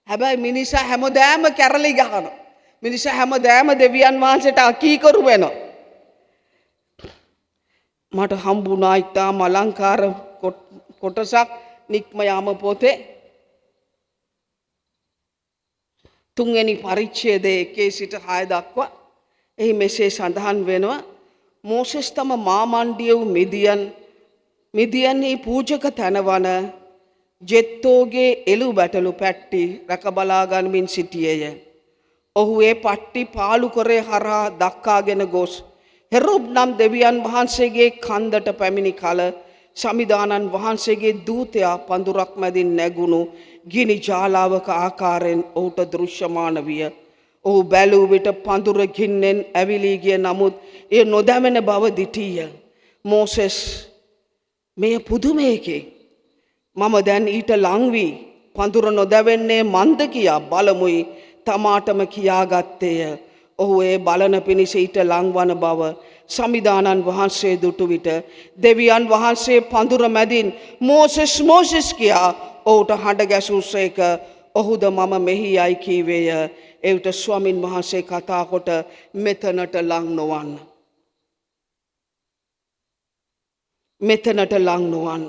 හැබැයි මිනිසා හැමදාම කැරලි ගහනවා. මිනිසා හැමදාම දෙවියන් වහන්සේට අකීකරු වෙනවා. මට හම්බුණා ඉතාම අලංකාර කොටසක් නික්ම යාම පොතේ 3 වෙනි පරිච්ඡේදයේ 1 සිට 6 දක්වා. එහි මෙසේ සඳහන් වෙනවා, මෝසෙස් තම මාමණ්ඩිය වූ මිදියන්හි පූජක තනවන ජෙත්තෝගේ එළු බැටළු පැට්ටි රැක බලා ගනිමින් සිටියේය. ඔහු ඒ පට්ටි පාලු කරේ හරහා දක්කාගෙන ගොස් හෙරොබ් නම් දෙවියන් වහන්සේගේ කන්දට පැමිණි කල සමිදානන් වහන්සේගේ දූතයා පඳුරක් මැදින් නැගුණු ගිනි ජාලාවක ආකාරයෙන් ඔහුට දෘශ්‍යමාන විය. ඔහු බැලූ විට පඳුර ගින්නෙන් ඇවිලී ගිය නමුත් එය නොදැමෙන බව දිටීය. මෝසෙස්, මෙය පුදුමයකි. මම දැන් ඊට ලං වී පඳුර නොදැවෙන්නේ මන්ද කියා බලමුයි තමාටම කියාගත්තේය. ඔහු ඒ බලන පිණිස ඊට ලංවන බව සමිදානන් වහන්සේ දුටු විට දෙවියන් වහන්සේ පඳුර මැදින් මෝසෙස් මෝසෙස් කියා ඔහුට හඬ ගැසූසේක. ඔහුද මම මෙහි යයි කීවේය. එවිට ස්වාමින් වහන්සේ කතා කොට මෙතනට ලං නොවන්න. මෙතනට ලං නොවන්න.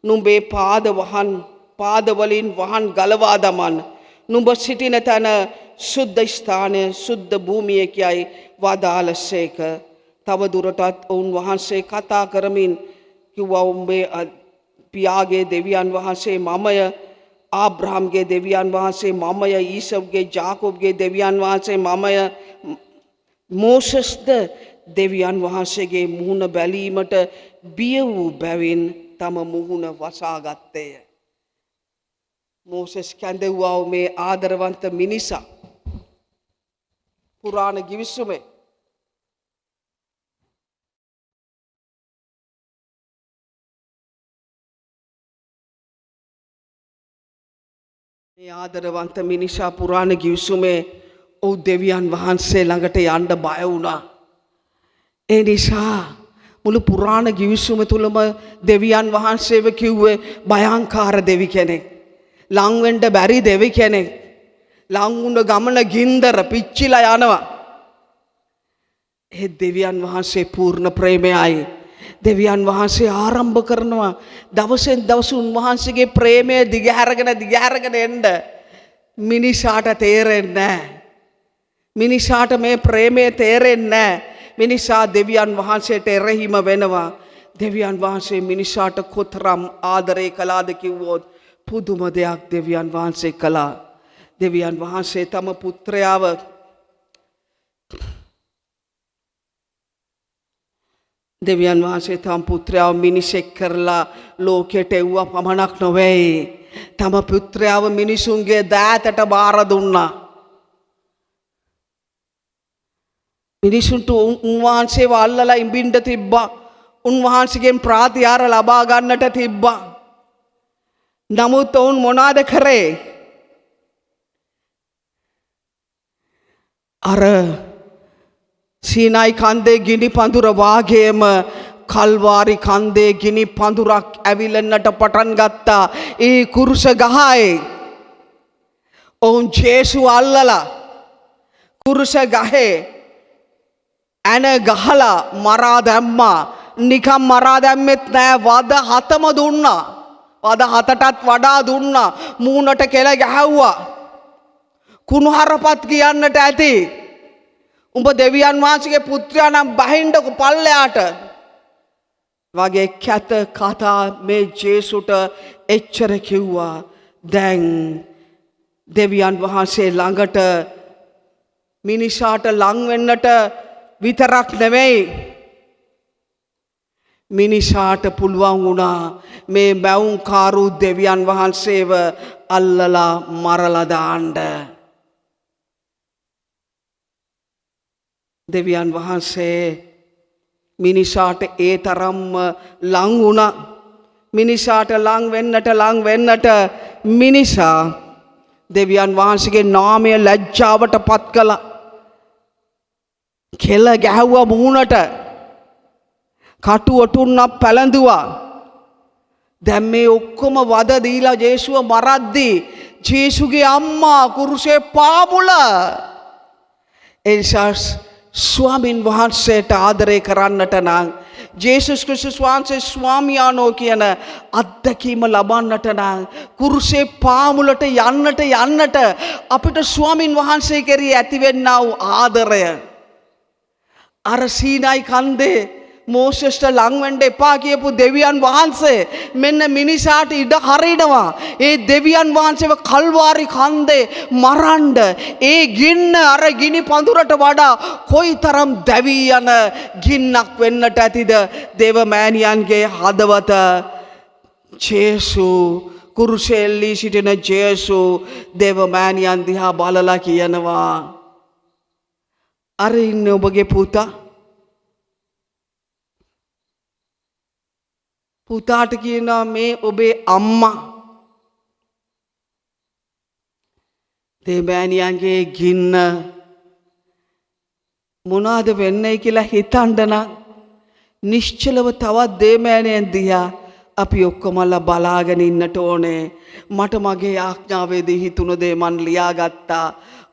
නුඹේ පාදවලින් වහන් ගලවා දමන්න. නුඹ සිටින තැන සුද්ධ ස්ථානය, සුද්ධ භූමිය කියයි වදාළසේක. තව දුරටත් ඔවුන් වහන්සේ කතා කරමින් කිව්වා, උඹේ පියාගේ දෙවියන් වහන්සේ මමය, ආබ්‍රහම්ගේ දෙවියන් වහන්සේ මමය, ඊසව්ගේ ජාකෝබ්ගේ දෙවියන් වහන්සේ මමය. මෝසෙස්ද දෙවියන් වහන්සේගේ මුහුණ බැලීමට බිය වූ බැවින් තම මුහුණ වසාගත්තේය. මෝසෙස් කැඳවුවා මේ ආදරවන්ත මිනිසා. පුරාණ ගිවිසුමේ මේ ආදරවන්ත මිනිසා පුරාණ ගිවිසුමේ ඔහු දෙවියන් වහන්සේ ළඟට යන්න බය වුණා. ඒ නිසා මුළු පුරාණ ගිවිසුම තුලම දෙවියන් වහන්සේව කිව්වේ භයංකාර දෙවි කෙනෙක්, ලං වෙන්න බැරි දෙවි කෙනෙක්. ලං වුණ ගමන ගින්දර පිච්චිලා යනවා. ඒ දෙවියන් වහන්සේ පූර්ණ ප්‍රේමයයි. දෙවියන් වහන්සේ ආරම්භ කරනවා දවසෙන් දවස උන්වහන්සේගේ ප්‍රේමය දිගහැරගෙන එන්න. මිනිසාට තේරෙන්නේ නැහැ. මිනිසාට මේ ප්‍රේමය තේරෙන්නේ නැහැ. මිනිසා දෙවියන් වහන්සේට එරෙහිම වෙනවා. දෙවියන් වහන්සේ මිනිසාට කොතරම් ආදරය කළාද කිව්වොත් පුදුම දෙයක් දෙවියන් වහන්සේ කළා. දෙවියන් වහන්සේ තම පුත්‍රයාව දෙවියන් වහන්සේ තම පුත්‍රයාව මිනිසෙක් කරලා ලෝකයට එව්වා පමණක් නොවේ. තම පුත්‍රයාව මිනිසුන්ගේ දෑතට බාර දුන්නා. මිනිසුන්ට උන්වහන්සේව අල්ලලා ඉඹින්න තිබ්බා. උන්වහන්සේගෙන් ප්‍රාතිහාර ලබා ගන්නට තිබ්බා. නමුත් ඔවුන් මොනවාද කරේ? අර සීනායි කන්දේ ගිනි පඳුර වාගේම කල්වාරි කන්දේ ගිනි පඳුරක් ඇවිලෙන්නට පටන් ගත්තා. ඒ කුරුස ගහේ ඔවුන් ජේසු අල්ලලා කුරුස ගහේ ඇන ගහලා මරා දැම්මා. නිකම් මරා දැම්මෙත් නෑ, වද 7ම දුන්නා. වද 7ටත් වඩා දුන්නා. මූණට කෙල ගැහැව්වා. කුණුහරපත් කියන්නට ඇති. උඹ දෙවියන් වහන්සේගේ පුත්‍රයා නම් බහින්නකො පල්ලෙයාට වගේ කැත කතා මේ ජේසුට එච්චර කිව්වා. දැන් දෙවියන් වහන්සේ ළඟට මිනිසාට ලං වෙන්නට විතරක් නෙවෙයි, මිනිසාට පුළුවන් වුණා මේ මැවුම්කාරු දෙවියන් වහන්සේව අල්ලලා මරලා දාන්න. දෙවියන් වහන්සේ මිනිසාට ඒ තරම්ම ලං වුණා. මිනිසාට ලං වෙන්නට මිනිසා දෙවියන් වහන්සේගේ නාමය ලැජ්ජාවට පත් කළා. කෙල ගැහුවා මූණට. කටු ඔටුන්නක් පැලඳුවා. දැන් මේ ඔක්කොම වද දීලා ජේසුව මරද්දී ජේසුගේ අම්මා කුරුසේ පාමුල එල්සස් ස්වාමින් වහන්සේට ආදරය කරන්නට නම් ජේසුස් ක්‍රිස්තුස් වහන්සේ ස්වාමියානෝ කියන අත්දැකීම ලබන්නට නම් කුරුසේ පාමුලට යන්නට අපිට ස්වාමින් වහන්සේ කෙරෙහි ඇතිවෙන්නා වූ ආදරය අර සීනයි කන්දේ මෝසෙස්ට ලං වෙන්න එපා කියපු දෙවියන් වහන්සේ මෙන්න මිනිසාට ඉඩ හරිනවා. ඒ දෙවියන් වහන්සේව කල්වාරි කන්දේ මරන්න ඒ ගින්න අර ගිනි පඳුරට වඩා කොයිතරම් දැවී යන ගින්නක් වෙන්නට ඇතිද දේවමෑණියන්ගේ හදවත. ජේසු කුරුසෙල්ලී සිටින ජේසු දේවමෑණියන් දිහා බලලා කියනවා, අර ඉන්නේ ඔබගේ පුතා. පුතාට කියනවා මේ ඔබේ අම්මා. දෙමෑණියන්ගේ ගින්න මොනවද වෙන්නේ කියලා හිතන්න නම් නිශ්චලව තවත් දෙමෑණියන් දිහා අපි ඔක්කොමලා බලාගෙන ඉන්නට ඕනේ. මට මගේ ආඥාවේදී හිතුණ දේ මන් ලියාගත්තා.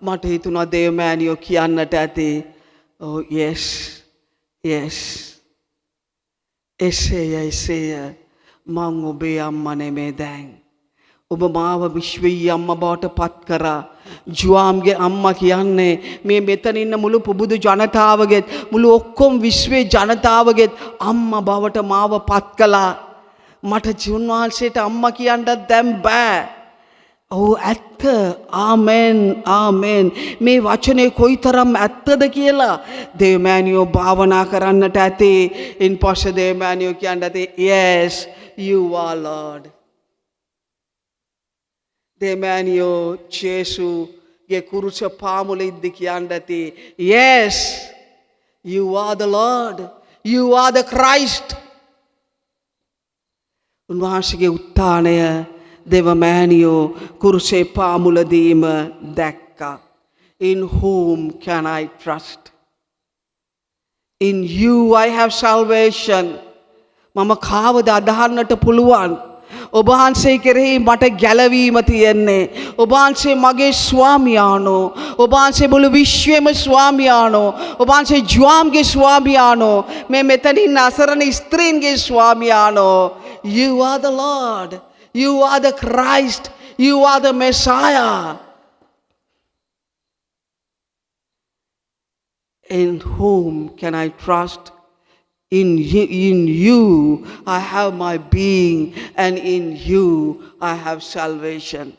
මට හිතුණා දෙමෑණියෝ කියන්නට ඇති, oh yes yes එසේය මං ඔබේ අම්මා නෙමේ දැන්. ඔබ මාව විශ්වීය අම්මා බවට පත් කරා. ජුවාම්ගේ අම්මා කියන්නේ මේ මෙතන ඉන්න මුළු පුබුදු ජනතාවගෙත් මුළු ඔක්කොම විශ්වයේ ජනතාවගෙත් අම්මා බවට මාව පත් කළා. මට ජීවන් වහන්සේට අම්මා කියන්නත් දැන් බෑ. ඔව් ඇත්ත. ආමෙන් ආමෙන්. මේ වචනේ කොයිතරම් ඇත්තද කියලා දෙවියන්යෝ භාවනා කරන්නට ඇති. ඉන්පස්සේ දෙවියන්යෝ කියන්නට ඇති, yes you are Lord. දෙවියන්යෝ ජේසුගේ කුරුස පාමුලෙද්දි කියන්නට ඇති, yes you are the Lord, you are the Christ. උන්වහන්සේගේ උත්ථානය දෙවමෑණියෝ කුරුසේ පාමුලදීම දැක්කා. In whom can I trust? In you I have salvation. මම කාවද අදහන්නට පුළුවන්? ඔබ වහන්සේ කෙරෙහි මට ගැලවීම තියෙන්නේ. ඔබ වහන්සේ මගේ ස්වාමියානෝ. ඔබ වහන්සේ මුළු විශ්වෙම ස්වාමියානෝ. ඔබ වහන්සේ ජුවාම්ගේ ස්වාමියානෝ. මේ මෙතනින් අසරණ ස්ත්‍රීන්ගේ ස්වාමියානෝ. You are the Lord. You are the Christ. You are the Messiah. In whom can I trust? In you I have my being, and in you I have salvation.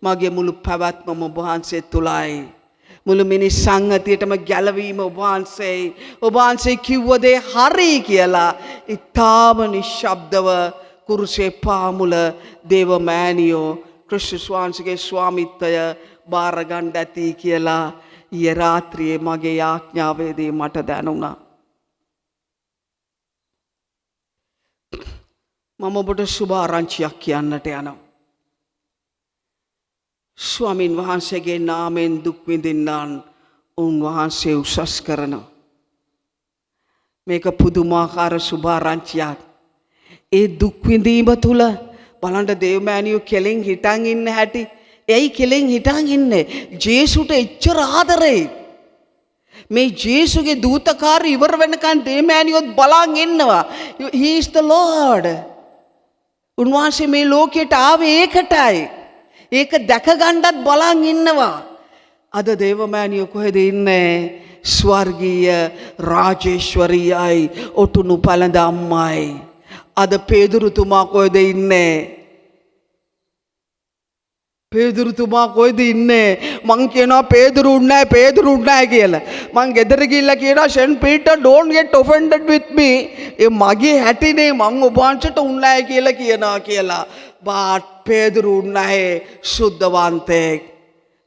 මගේ මුළු පැවැත්මම ඔබ වහන්සේ තුලයි. මුළු මිනිස් සංගතියටම ගැලවීම ඔබ වහන්සේ. ඔබ වහන්සේ කිව්ව දේ හරි කියලා ඊටාම නිශ්ශබ්දව කුරුසේ පාමුල දේවමෑණියෝ ක්‍රිස්තුස් වහන්සේගේ ස්වාමිත්වය බාර ගන්න ඇති කියලා ඊයේ රාත්‍රියේ මගේ යාඥාවේදී මට දැනුණා. මම ඔබට සුබ ආරංචියක් කියන්නට යනවා. ස්වාමින් වහන්සේගේ නාමයෙන් දුක් විඳින්නන් උන්වහන්සේ උසස් කරනවා. මේක පුදුමාකාර සුභාරංචියක්. ඒ දුක් විඳීම තුල බලන්න දේවමෑණියෝ කෙලින් හිටන් ඉන්න හැටි. එයි කෙලින් හිටන් ඉන්නේ? ජේසුට එච්චර ආදරේ. මේ ජේසුගේ දූතකාරය ඉවර වෙනකන් දේවමෑණියොත් බලන් ඉන්නවා. He is the Lord. උන්වහන්සේ මේ ලෝකයට ආවේ ඒකටයි. ඒක දැක ගන්නත් බලන් ඉන්නවා. අද දේවමෑණියෝ කොහෙද ඉන්නේ? ස්වර්ගීය රාජේශ්වරියයි ඔටුනු පළඳ අම්මයි. අද පේදුරුතුමා කොහෙද ඉන්නේ? පේදුරුතුමා කොහෙද ඉන්නේ? මං කියනවා පේදුරු උන්නේ කියලා. මං ගෙදර ගිහිල්ලා කියනවා scent Peter don't get offended with me. ඒ මගේ හැටිනේ මං ඔබ වහන්සේට උන්නේ කියලා කියනවා කියලා. but පේදුරු උන්නේ සුද්ධවන්තයෙක්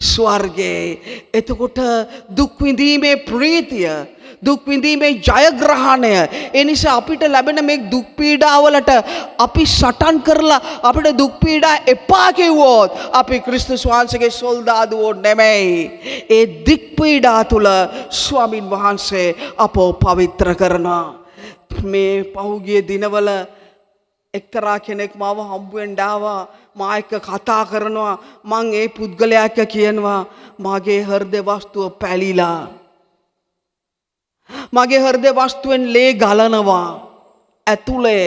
ස්වර්ගයේ. එතකොට දුක් විඳීමේ ප්‍රීතිය, දුක් විඳීමේ ජයග්‍රහණය, ඒ නිසා අපිට ලැබෙන මේ දුක් පීඩාවලට අපි සටන් කරලා අපිට දුක් පීඩා එපා කිව්වොත් අපි ක්‍රිස්තුස් වහන්සේගේ සොල්දාදුවෝ නෙමෙයි. ඒ දුක් පීඩා තුල ස්වාමින් වහන්සේ අපව පවිත්‍ර කරනවා. මේ පහුගිය දිනවල එක්තරා කෙනෙක් මාව හම්බුවෙන් ආවා. මා එක්ක කතා කරනවා. මං ඒ පුද්ගලයා එක්ක කියනවා මගේ හෘද වස්තුව පැලිලා. මගේ හෘද වස්තුවෙන් ලේ ගලනවා. ඇතුලේ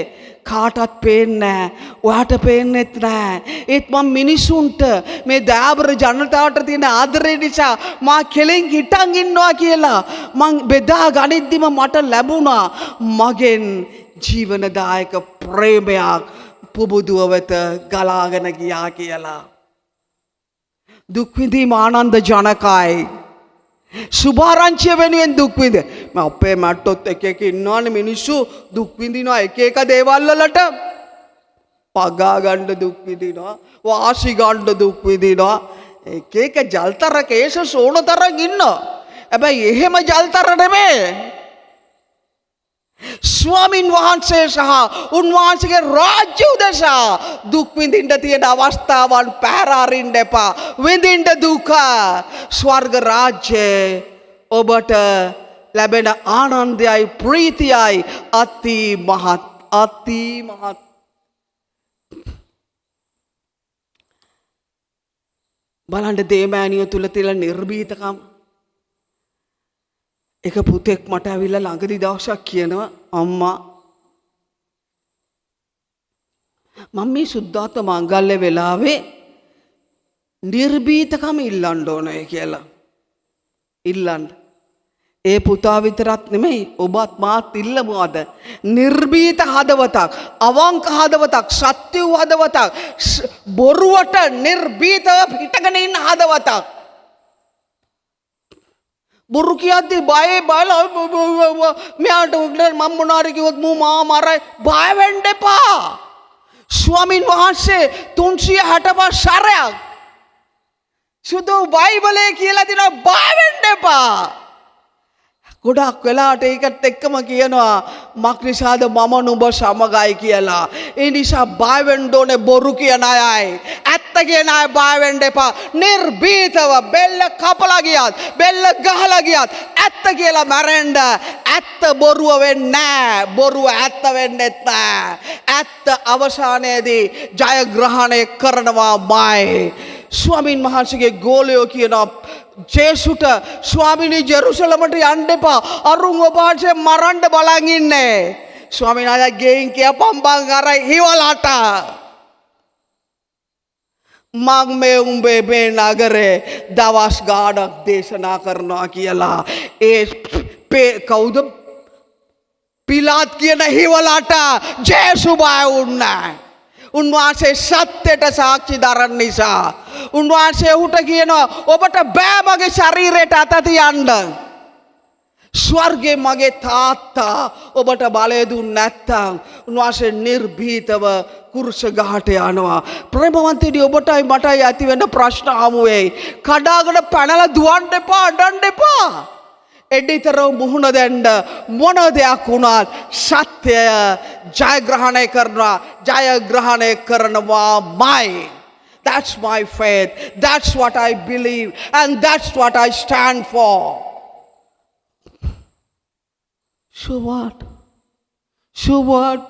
කාටවත් පේන්නේ නැහැ. ඔයාට පේන්නෙත් නැහැ. ඒත් මම මිනිසුන්ට මේ දයාබර ජනතාවට තියෙන ආදරය නිසා මා කෙලින් හිටන් ඉන්නවා කියලා මං බෙදා ගනිද්දිම මට ලැබුණා මගෙන් ජීවනදායක ප්‍රේමයක් පුබුදුව වෙත ගලාගෙන ගියා කියලා. දුක් විඳීම ආනන්ද ජනකයි. සුභාරංචිය වෙනුවෙන් දුක් විඳ. මම අපේ මට්ටොත් එක ඉන්නවනේ මිනිස්සු දුක් විඳිනවා එක දේවල් වලට. පගා ගන්න දුක් විඳිනවා, වාසි ගන්න දුක් විඳිනවා. එක ජල්තර කේස සෝනතරන් ඉන්නවා. හැබැයි එහෙම ජල්තර නෙමෙයි. ස්වාමින් වහන්සේ සහ උන්වහන්සේගේ රාජ්‍ය උදෙසා දුක් විඳින්න තියෙන අවස්ථාවන් පැහැර අරින්න එපා. විඳින්න දුක. ස්වර්ග රාජ්‍යයේ ඔබට ලැබෙන ආනන්දයයි ප්‍රීතියයි අති මහත්. බලන්න දේවමෑණියෝ තුල තියෙන නිර්භීතකම. එක පුතෙක් මට ඇවිල්ලා ළඟදි දවසක් කියනවා අම්මා මම මේ සුද්ධාර්ථ මංගල්‍ය වෙලාවේ නිර්භීතකම ඉල්ලන්න ඕනේ කියලා. ඉල්ලන්න. ඒ පුතා විතරක් නෙමෙයි ඔබත් මාත් ඉල්ලමු අද. නිර්භීත හදවතක්, අවංක හදවතක්, සත්‍ය හදවතක්, බොරුවට නිර්භීතව පිටගෙන ඉන්න හදවතක්. බොරු කියද්දි බය බයලා මෙයාට උගලන් මම මොනාරි කිව්වොත් මූ මාව මරයි. බය වෙන්න එපා. ස්වාමින් වහන්සේ 365 සැරයක් සුදු බයිබලයේ කියලා දෙනවා බය වෙන්න එපා. ගොඩක් වෙලාවට ඒකත් එක්කම කියනවා මක් නිසාද මම නුඹ සමගයි කියලා. ඒ නිසා බය වෙන්න ඕනේ බොරු කියන අයයි. ඇත්ත කියන අය බය වෙන්න එපා. නිර්භීතව බෙල්ල කපලා ගියත්, බෙල්ල ගහලා ගියත් ඇත්ත කියලා මැරෙන්න. ඇත්ත බොරුව වෙන්නේ නැහැ. බොරුව ඇත්ත වෙන්නෙත් නැහැ. ඇත්ත අවසානයේදී ජයග්‍රහණය කරනවාමයි. ස්වාමින් වහන්සේගේ ගෝලයෝ කියනවා ජේසුට ස්වාමිනී ජෙරුසලමට යන්න එපා. අරුන් ඔබ වහන්සේ මරන්න බලන් ඉන්නේ. ස්වාමීන් වහන්සේ ගෙයින් කියපම් බං අරයි හිවලට. මං මේ උඹේ මේ නගරේ දවස් ගාණක් දේශනා කරනවා කියලා. ඒ කවුද? පිලාත් කියන හිවලට ජේසු බය වුණා. උන්වහන්සේ සත්‍යයට සාක්ෂි දරන නිසා. උන්වහන්සේ උට කියනවා ඔබට බෑ මගේ ශරීරයට අත තියන්න. ස්වර්ගේ මගේ තාත්තා ඔබට බලය දුන්නේ නැත්තම් උන්වහන්සේ නිර්භීතව කුරුස ගහට යනවා. ප්‍රේමවන්තයනි ඔබටයි මටයි ඇති වෙන ප්‍රශ්න හමු වෙයි. කඩාගෙන පැනලා දුවන්න එපා, අඬන්න එපා. එඩිතරව මුහුණ දෙන්න මොන දෙයක් වුණත් සත්‍යය ජයග්‍රහණය කරනවාමයි. That's my faith. That's what I believe. And that's what I stand for. So what? So what?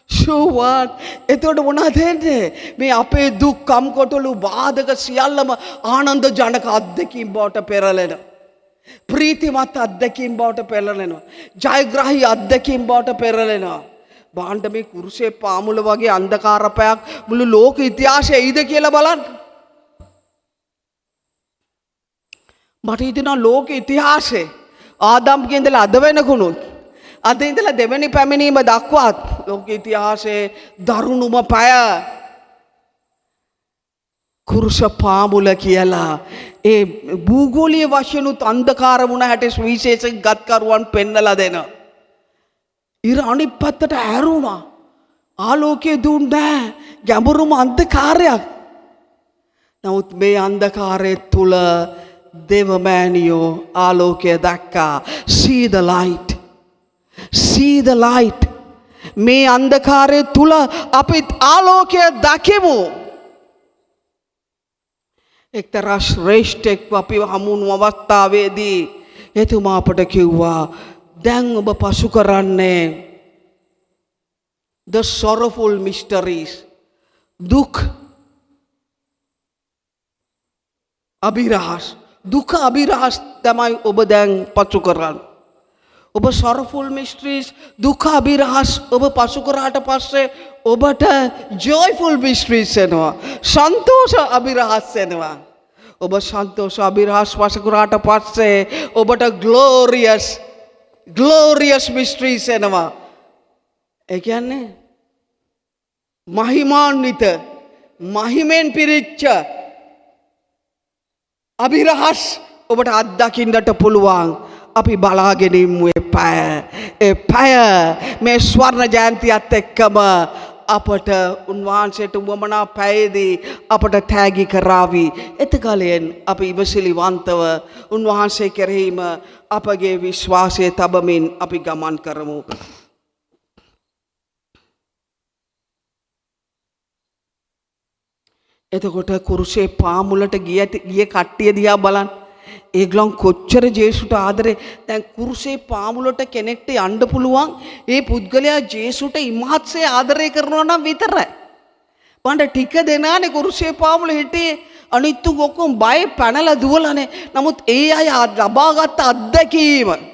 So what? එතකොට මොනවද වෙන්නේ? මේ අපේ දුක් කම්කොටොළු බාධක සියල්ලම ආනන්ද ජනක අත්දැකීම් බවට පෙරලෙනවා. ප්‍රීතිමත් අත්දැකීම් බවට පෙරලෙනවා. ජයග්‍රාහී අත්දැකීම් බවට පෙරලෙනවා. බාණ්ඩ මේ කුරුසේ පාමුල වගේ අන්ධකාරපයක් මුළු ලෝක ඉතිහාසයේ ඉද කියලා බලන්න. මට හිතෙනවා ලෝක ඉතිහාසයේ ආදම්ගේ ඉඳලා අද වෙනකුණුත් අද ඉඳලා දෙවෙනි පැමිණීම දක්වාත් ලෝක ඉතිහාසයේ දරුණුම පය කුරුස පාමුල කියලා ඒ භූගෝලීය වශයෙන්ුත් අන්ධකාර වුණ හැටි විශේෂයෙන් ගත්කරුවන් පෙන්නලා දෙනවා. ඉර අනිත් පැත්තට හැරුණා. ආලෝකය දුන්නේ ගැඹුරුම අන්ධකාරයක්. නමුත් මේ අන්ධකාරය තුල දෙවමෑණියෝ ආලෝකය දැක්කා. See the light. See the light. මේ අන්ධකාරය තුල අපි ආලෝකය දකිමු. එක්තරා ශ්‍රේෂ්ඨෙක් අපිව හමුණු අවස්ථාවේදී එතුමා අපට කිව්වා දැන් ඔබ පසු කරන්නේ the sorrowful mysteries දුක් අභිරහස් දුක අභිරහස් තමයි ඔබ දැන් පසු කරන්නේ. ඔබ sorrowful mysteries දුක අභිරහස් ඔබ පසු කරාට පස්සේ ඔබට joyful mysteries එනවා. සන්තෝෂ අභිරහස් එනවා. ඔබ සන්තෝෂ අභිරහස් පසු කරාට පස්සේ ඔබට glorious mysteries එනවා. ඒ කියන්නේ මහිමාන්විත මහිමෙන් පිරිච්ච අභිරහස් ඔබට අත්දකින්නට පුළුවන්. අපි බලාගෙන ඉමු ඒ පැය මේ ස්වර්ණ ජයන්තියත් එක්කම අපට උන්වහන්සේට වමනා පැයේදී අපට තෑගි කරાવી. එතකලෙන් අපි ඉවසිලිවන්තව උන්වහන්සේ කෙරෙහිම අපගේ විශ්වාසය තබමින් අපි ගමන් කරමු. එතකොට කුරුසේ පාමුලට ගිය කට්ටිය දිහා බලන්න. ඒගොල්ලන් කොච්චර ජේසුට ආදරේ. දැන් කුරුසේ පාමුලට කෙනෙක්ට යන්න පුළුවන් ඒ පුද්ගලයා ජේසුට ඉමහත්සේ ආදරය කරනවා නම් විතරයි. බණ්ඩ ටික දෙනානේ කුරුසේ පාමුල හිටියේ. අනිත් ඔක්කොම බය පැනලා දුවලානේ. නමුත් ඒ අය ලබාගත් අත්දැකීම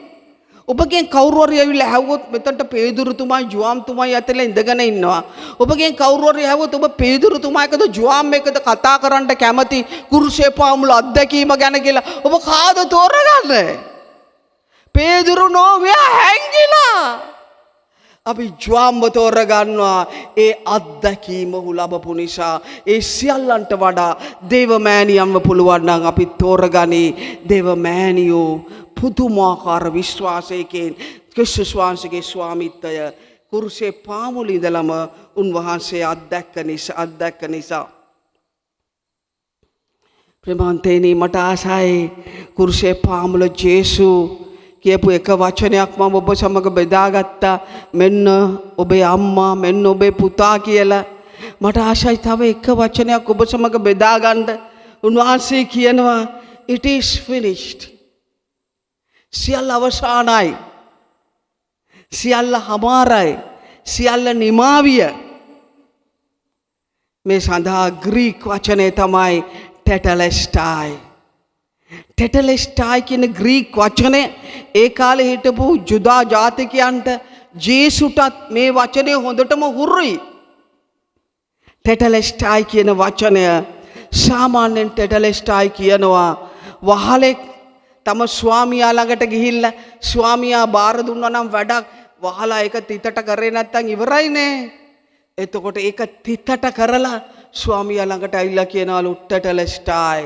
ඔබගෙන් කවුරු හරි ඇවිල්ලා ඇහුවොත් මෙතනට පේදුරුතුමයි ජුවාම්තුමයි ඇතලා ඉඳගෙන ඉන්නවා. ඔබගෙන් කවුරු හරි ඇහුවොත් ඔබ පේදුරුතුමා එක්කද ජුවාම් එක්කද කතා කරන්න කැමති කුරුසේ පාමුල අත්දැකීම ගැන කියලා ඔබ කාද තෝරගන්නේ? පේදුරු නෝවිය හැංගිලා. අපි ජුවාම්ව තෝරගන්නවා. ඒ අත්දැකීම ඔහු ලැබපු නිසා ඒ සියල්ලන්ට වඩා දේවමෑණියන්ව පුළුවන් නම් අපි තෝරගනි. දේවමෑණියෝ පුදුමාකාර විශ්වාසයකින් ක්‍රිස්තුස් වහන්සේගේ ස්වාමිත්වය කුරුසේ පාමුල ඉඳලම උන්වහන්සේ අත්දැක්ක නිසා ප්‍රේමන්තේනි මට ආසයි කුරුසේ පාමුල ජේසු කියපු එක වචනයක් මම ඔබ සමග බෙදාගත්තා. මෙන්න ඔබේ අම්මා මෙන්න ඔබේ පුතා කියලා. මට ආසයි තව එක වචනයක් ඔබ සමග බෙදා ගන්න. උන්වහන්සේ කියනවා it is finished. සියල්ල අවසానයි. සියල්ල හමාරයි. සියල්ල නිමාවිය. මේ සඳහා ග්‍රීක වචනේ තමයි ටෙටලෙස්ටායි. ටෙටලෙස්ටායි කියන ග්‍රීක වචනේ ඒ කාලේ හිටපු ජුදා ජාතිකයන්ට ජේසුටත් මේ වචනේ හොඳටම හුරුයි. ටෙටලෙස්ටායි කියන වචනය සාමාන්‍යයෙන් ටෙටලෙස්ටායි කියනවා වහලෙක් තම ස්වාමියා ළඟට ගිහිල්ලා ස්වාමියා බාර දුන්නා නම් වැඩක් වහලා ඒක තිතට කරේ නැත්තම් ඉවරයිනේ. එතකොට ඒක තිතට කරලා ස්වාමියා ළඟට ඇවිල්ලා කියනවලු ටෙටලෙස්ටායි.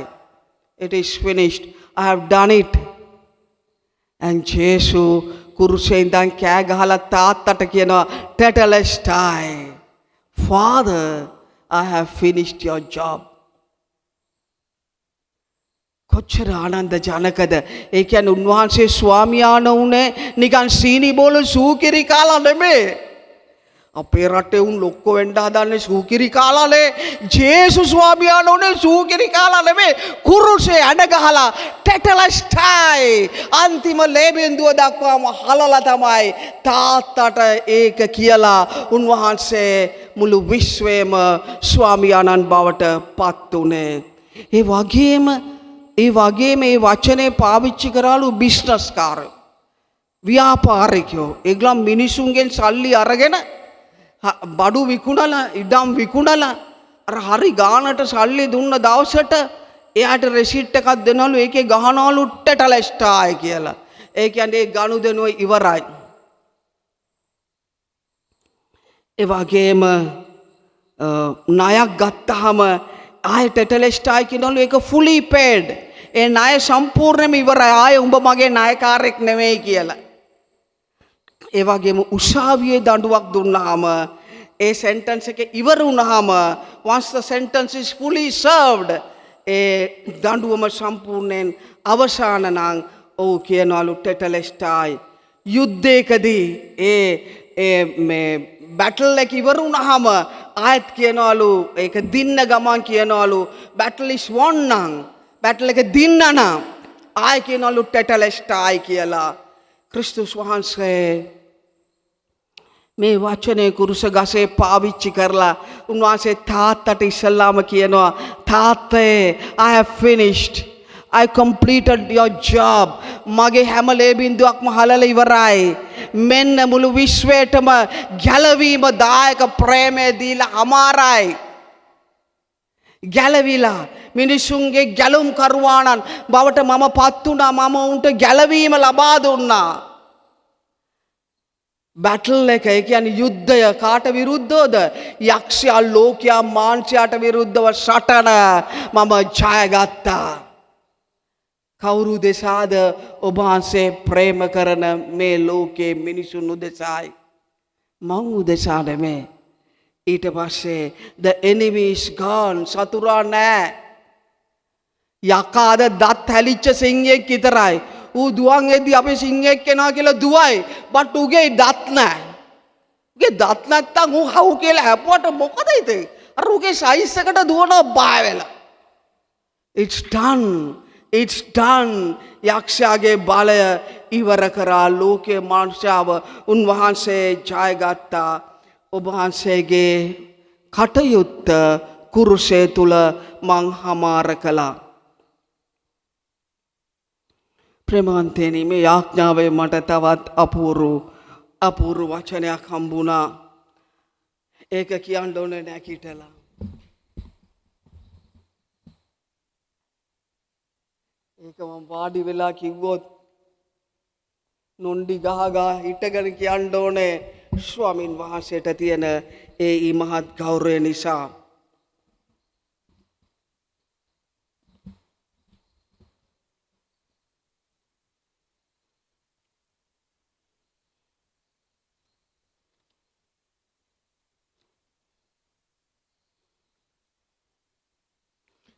It is finished. I have done it. And ජේසු කුරුසේ ඉඳන් කෑ ගහලා තාත්තට කියනවා ටෙටලෙස්ටායි. Father, I have finished your job. කොච්චර ආනන්ද ජනකද. ඒ කියන්නේ උන්වහන්සේ ස්වාමියාන උනේ නිකන් සීනි බෝල සූකිරි කාලා නෙමෙයි. අපේ රටේ උන් ලොක්කෝ වෙන්න හදන්නේ සූකිරි කාලානේ. ජේසුස් ස්වාමියාණෝනේ සූකිරි කාලා නෙමෙයි. කුරුසේ අඬ ගහලා ටෙටලස්ටයි අන්තිම ලේබින්දුව දක්වාම හලලා තමයි තාත්තට ඒක කියලා උන්වහන්සේ මුළු විශ්වයේම ස්වාමියාණන් බවට පත් උනේ. ඒ වගේම මේ වචනේ පාවිච්චි කරාලු බිස්නස් කාරයෝ. ව්‍යාපාරිකයෝ. ඒගොල්ලන් මිනිසුන්ගෙන් සල්ලි අරගෙන බඩු විකුණලා ඉඩම් විකුණලා අර හරි ගානට සල්ලි දුන්න දවසට එයාට රෙසිට් එකක් දෙනවලු ඒකේ ගහනවලු ටෙටලස්ටායි කියලා. ඒ කියන්නේ ඒ ගනුදෙනුව ඉවරයි. ඒ වගේම ණයක් ගත්තාම ආයෙ ටෙටලස්ටායි කියනවලු ඒක fully paid. ඒ ණය සම්පූර්ණයෙන්ම ඉවරයි. ආයෙ උඹ මගේ ණයකාරයෙක් නෙමෙයි කියලා. ඒ වගේම උසාවියේ දඬුවම් දුන්නාම ඒ සෙන්ටන්ස් එක ඉවර වුණාම once the sentence is fully served ඒ දඬුවම සම්පූර්ණයෙන් අවසන් නම් ඔව් කියනවලු ටෙටලස්ටායි. යුද්ධයකදී මේ බැටල් එක ඉවර වුණාම ආයෙත් කියනවලු ඒක දින්න ගමන් කියනවලු බැටල් is won නම් බැටල් එක දින්න නම් ආයෙ කියනවලු ටෙටලස්ටායි කියලා. ක්‍රිස්තුස් වහන්සේ මේ වචනේ කුරුස ගසේ පාවිච්චි කරලා උන්වහන්සේ තාත්තට ඉස්සල්ලාම කියනවා තාත්තේ I have finished. I completed your job. මගේ හැම ලේබින්දුවක්ම හලලා ඉවරයි. මෙන්න මුළු විශ්වයටම ගැලවීම දායක ප්‍රේමය දීලා අමාරයි. ගැලවිලා මිනිසුන්ගේ ගැලුම් කරුවාණන් බවට මම පත් වුණා. මම උන්ට ගැලවීම ලබා දුන්නා. බැටල් එක ඒ කියන්නේ යුද්ධය කාට විරුද්ධවද? යක්ෂයා ලෝකයා මාංශයට විරුද්ධව සටන මම ජයගත්තා. කවුරු දෙසාද? ඔබ වහන්සේ ප්‍රේම කරන මේ ලෝකේ මිනිසුන් උදෙසායි. මං උදෙසා නෙමෙයි. ඊට පස්සේ the enemy is gone. සතුරා නෑ. යකාද දත් හැලිච්ච සිංහෙක් විතරයි. ඌ දුවන් එද්දි අපි සිංහෙක් කෙනා කියලා දුවයි. බට් ඌගේ දත් නෑ. ඌගේ දත් නැත්තම් ඌ හවු කියලා හැපුවට මොකද ඉතින්? අර ඌගේ සයිස් එකට දුවනවා බය වෙලා. It's done. It's done. යක්ෂයාගේ බලය ඉවර කරා ලෝකයේ මාංශාව උන්වහන්සේ ජයගත්තා. ඔබ වහන්සේගේ කටයුත්ත කුරුසේ තුල මං හමාර කළා. ප්‍රේමවන්තයනි මේ යාඥාවේ මට තවත් අපූර්ව වචනයක් හම්බුණා. ඒක කියන්න ඕනේ නැකිටලා. ඒක මම වාඩි වෙලා කිව්වොත් නොණ්ඩි ගහගා හිටගෙන කියන්න ඕනේ ස්වාමින් වහන්සේට තියෙන ඒ මහත් ගෞරවය නිසා.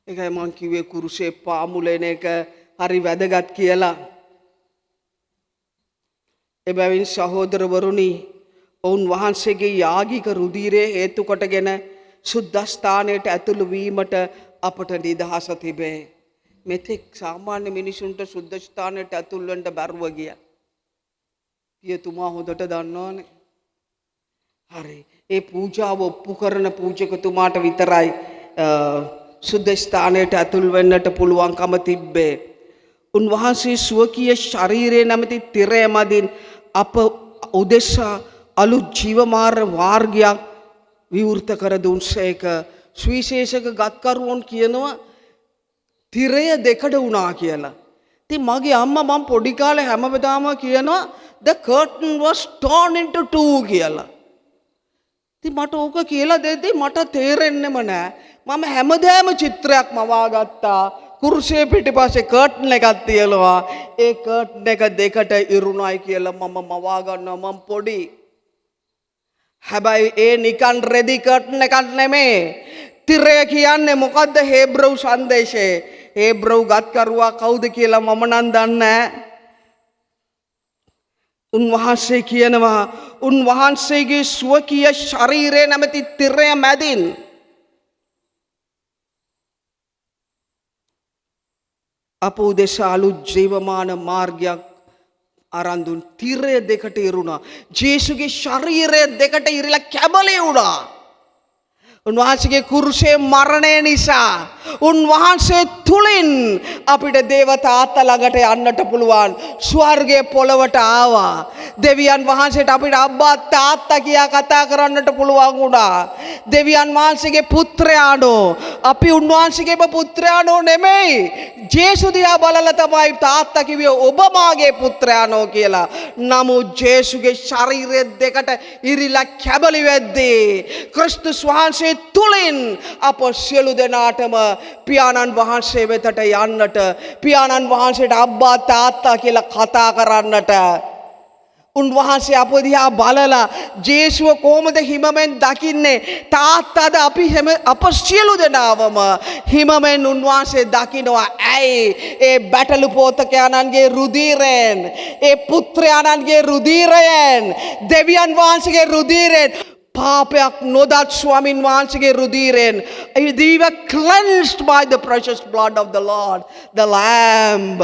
ඒකයි මං කිව්වේ කුරුසේ පාමුලෙන එක හරි වැදගත් කියලා. එබැවින් සහෝදරවරුනි ඔවුන් වහන්සේගේ යාගික රුධිරය හේතු කොටගෙන සුද්ධස්ථානයට ඇතුළු වීමට අපට නිදහස තිබේ. මෙතෙක් සාමාන්‍ය මිනිසුන්ට සුද්ධස්ථානයට ඇතුල් වෙන්න බැරුව ගියා. පියතුමා හොඳට දන්නවනේ. හරි. ඒ පූජාව ඔප්පු කරන පූජකතුමාට විතරයි සුද්ධ ස්ථානයට ඇතුල් වෙන්නට පුළුවන්කම තිබ්බේ. උන්වහන්සේ ස්වකීය ශරීරයේ නැමැති තිරය මදින් අප උදෙසා අලුත් ජීවමාර්ග වාර්ගයක් විවෘත කර දුන්සේක. සුවිශේෂක ගත්කරුවන් කියනවා තිරය දෙකඩ වුණා කියලා. ඉතින් මගේ අම්මා මම පොඩි කාලේ හැමදාම කියනවා the curtain was torn into two කියලා. ඉතින් මට ඕක කියලා දෙද්දි මට තේරෙන්නෙම නෑ. මම හැමදාම චිත්‍රයක් මවා ගත්තා. කුරුසියේ පිටිපස්සේ කර්ටන් එකක් තියලා ඒ කර්ටන් එක දෙකට ඉරුණයි කියලා මම මවා ගන්නවා. මම පොඩි. හැබැයි ඒ නිකන් රෙදි කර්ටන් එකක් නෙමෙයි. තිරය කියන්නේ මොකද්ද? හේබ්‍රව් සංදේශේ. හේබ්‍රව් ගත්කරුවා කවුද කියලා මම නම් දන්නේ නැහැ. උන්වහන්සේ කියනවා උන්වහන්සේගේ ස්වකීය ශරීරය නැමැති තිරය මැදින් අප උදෙසා අලුත් ජීවමාන මාර්ගයක් අරන් දුන්. තිරය දෙකට ඉරුණා. ජේසුගේ ශරීරය දෙකට ඉරිලා කැබලේ වුණා. උන්වහන්සේගේ කුරුසේ මරණය නිසා උන්වහන්සේ තුලින් අපිට දේව තාත්තා ළඟට යන්නට පුළුවන්. ස්වර්ගයේ පොළවට ආවා. දෙවියන් වහන්සේට අපිට අබ්බා තාත්තා කියා කතා කරන්නට පුළුවන් වුණා. දෙවියන් වහන්සේගේ පුත්‍රයාණෝ අපි උන්වහන්සේගේම පුත්‍රයාණෝ නෙමෙයි. ජේසු දිහා බලලා තමයි තාත්තා කිව්වේ ඔබ මාගේ පුත්‍රයාණෝ කියලා. නමුත් ජේසුගේ ශරීරය දෙකට ඉරිලා කැබලි වෙද්දී ක්‍රිස්තුස් වහන්සේ තුලින් අප සියලු දෙනාටම පියාණන් වහන්සේ වෙතට යන්නට පියාණන් වහන්සේට අබ්බා තාත්තා කියලා කතා කරන්නට උන්වහන්සේ අප දිහා බලලා ජේසුව කොහොමද හිමමෙන් දකින්නේ තාත්තාද අපි අප සියලු දෙනාවම හිමමෙන් උන්වහන්සේ දකිනවා. ඇයි? ඒ බැටළු පෝතකයන්ගේ රුධිරයෙන් ඒ පුත්‍රයාණන්ගේ රුධිරයෙන් දෙවියන් වහන්සේගේ රුධිරයෙන් පාපයක් නොදත් ස්වාමින් වහන්සේගේ රුධිරයෙන් they were cleansed by the precious blood of the Lord, the Lamb.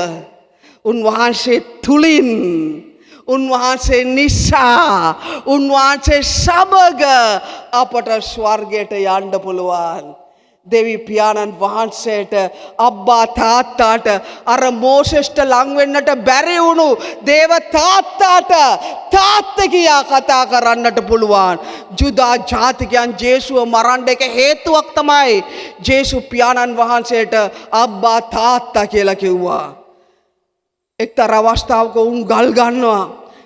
උන්වහන්සේ තුලින් උන්වහන්සේ නිසා උන්වහන්සේ සමග අපට ස්වර්ගයට යන්න පුළුවන්. දෙවි පියාණන් වහන්සේට අබ්බා තාත්තාට අර මෝසෙස්ට ලං වෙන්නට බැරි වුණු දේව තාත්තාට තාත්තා කියා කතා කරන්නට පුළුවන්. ජුදා ජාතිකයන් ජේසුව මරන්න එක හේතුවක් තමයි ජේසු පියාණන් වහන්සේට අබ්බා තාත්තා කියලා කිව්වා. එක්තරා අවස්ථාවක උන් ගල් ගන්නවා.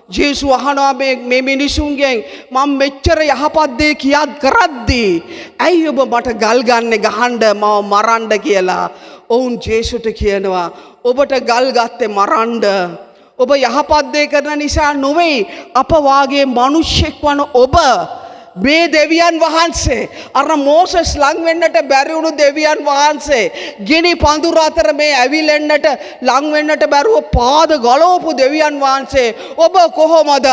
ජේසු අහනවා මේ මිනිසුන්ගෙන් මම මෙච්චර යහපත් දේ කියාත් කරද්දී ඇයි ඔබ මට ගල් ගන්නේ ගහන්න මම මරන්න කියලා. ඔවුන් ජේසුට කියනවා ඔබට ගල් ගත්තේ මරන්න. ඔබ යහපත් දේ කරන නිසා නොවේ. අප වාගේ මිනිස්සෙක් වන ඔබ මේ දෙවියන් වහන්සේ අර මෝසස් ලං වෙන්නට බැරි වුණු දෙවියන් වහන්සේ ගිනි පඳුර අතර මේ ඇවිලෙන්නට ලං වෙන්නට බැරුව පාද ගලවපු දෙවියන් වහන්සේ ඔබ කොහොමද